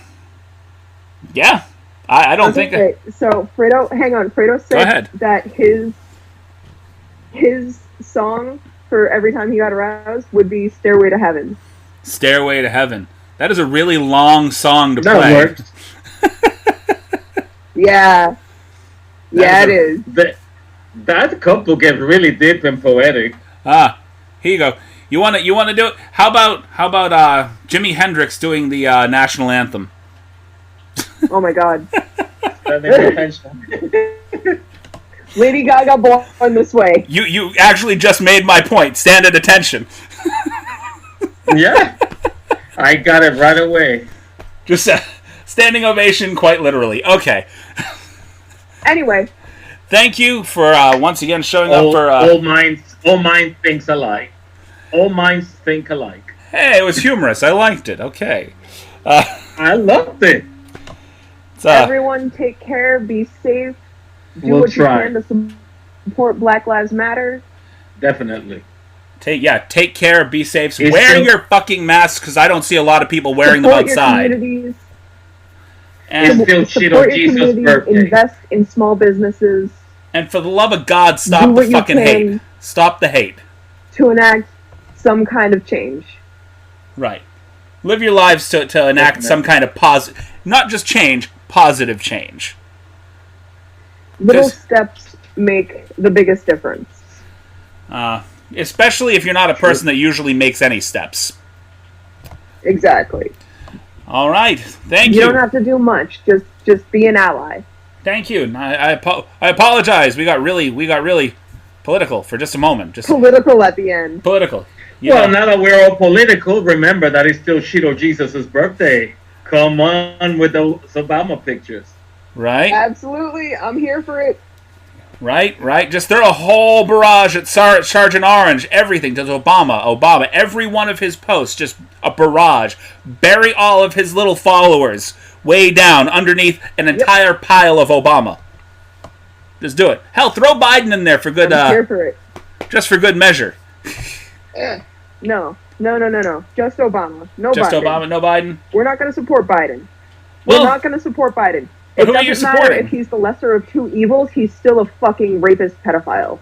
I don't think. Okay, so Fredo, hang on. Fredo said that his song for every time he got aroused would be "Stairway to Heaven." Stairway to Heaven. That is a really long song to play. That works. Yeah. It is. That couple gets really deep and poetic. Here you go. You want to do it? How about Jimi Hendrix doing the national anthem? Oh my God. Lady Gaga, Born This Way. You actually just made my point. Stand at attention. Yeah. I got it right away. Just standing ovation, quite literally. Okay. Anyway. Thank you for once again showing up for. All minds think alike. All minds think alike. Hey, it was humorous. I liked it. Okay. I loved it. Everyone, take care. Be safe. Do what you can to support Black Lives Matter. Definitely. Take care. Be safe. Wear your fucking masks because I don't see a lot of people wearing them outside. Your communities. And support your communities. Invest in small businesses. And for the love of God, stop the fucking hate. Stop the hate. To enact some kind of change. Right. Live your lives to enact some kind of positive, not just change, positive change. Little steps make the biggest difference. Especially if you're not a person that usually makes any steps. Exactly. All right. Thank you. You don't have to do much. Just be an ally. Thank you. I apologize. We got really political for just a moment. Just political at the end. Political. Well, now that we're all political, remember that it's still Shito Jesus' birthday. Come on with those Obama pictures. Right? Absolutely. I'm here for it. Right. Just throw a whole barrage at Sergeant Orange. Everything. Does Obama. Every one of his posts, just a barrage. Bury all of his little followers way down underneath an entire pile of Obama. Just do it. Hell, throw Biden in there for good. I'm here for it. Just for good measure. No. Just Obama. Just Biden. Obama, no Biden? We're not going to support Biden. Well, We're not going to support Biden. But who are you supporting? It doesn't matter if he's the lesser of two evils, he's still a fucking rapist pedophile.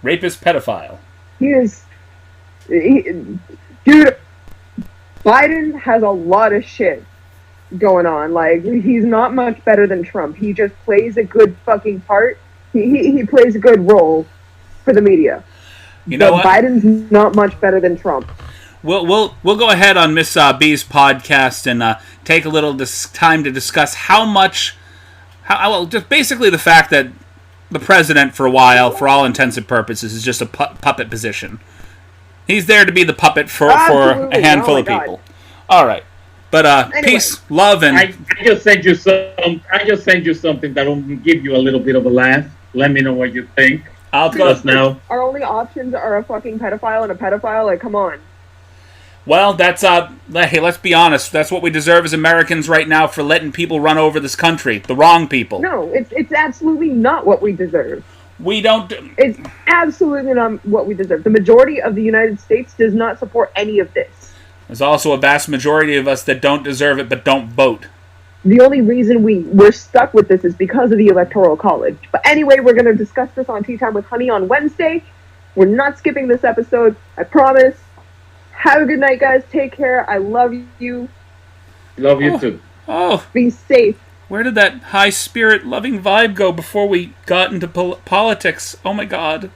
Rapist pedophile. Dude, Biden has a lot of shit going on. Like, he's not much better than Trump. He just plays a good fucking part. He plays a good role for the media. You know what? Biden's not much better than Trump. We'll go ahead on Miss B's podcast and take a little time to discuss just basically the fact that the president, for a while, for all intents and purposes, is just a puppet position. He's there to be the puppet for a handful of people. All right, but anyway, peace, love, and I just sent you something that will give you a little bit of a laugh. Let me know what you think. I'll go now. Our only options are a fucking pedophile and a pedophile. Like, come on. Well, that's hey, let's be honest. That's what we deserve as Americans right now for letting people run over this country. The wrong people. No, it's absolutely not what we deserve. We don't. It's absolutely not what we deserve. The majority of the United States does not support any of this. There's also a vast majority of us that don't deserve it but don't vote. The only reason we're stuck with this is because of the Electoral College. But anyway, we're going to discuss this on Tea Time with Honey on Wednesday. We're not skipping this episode. I promise. Have a good night, guys. Take care. I love you. Love you too. Oh. Be safe. Where did that high spirit, loving vibe go before we got into politics? Oh my God.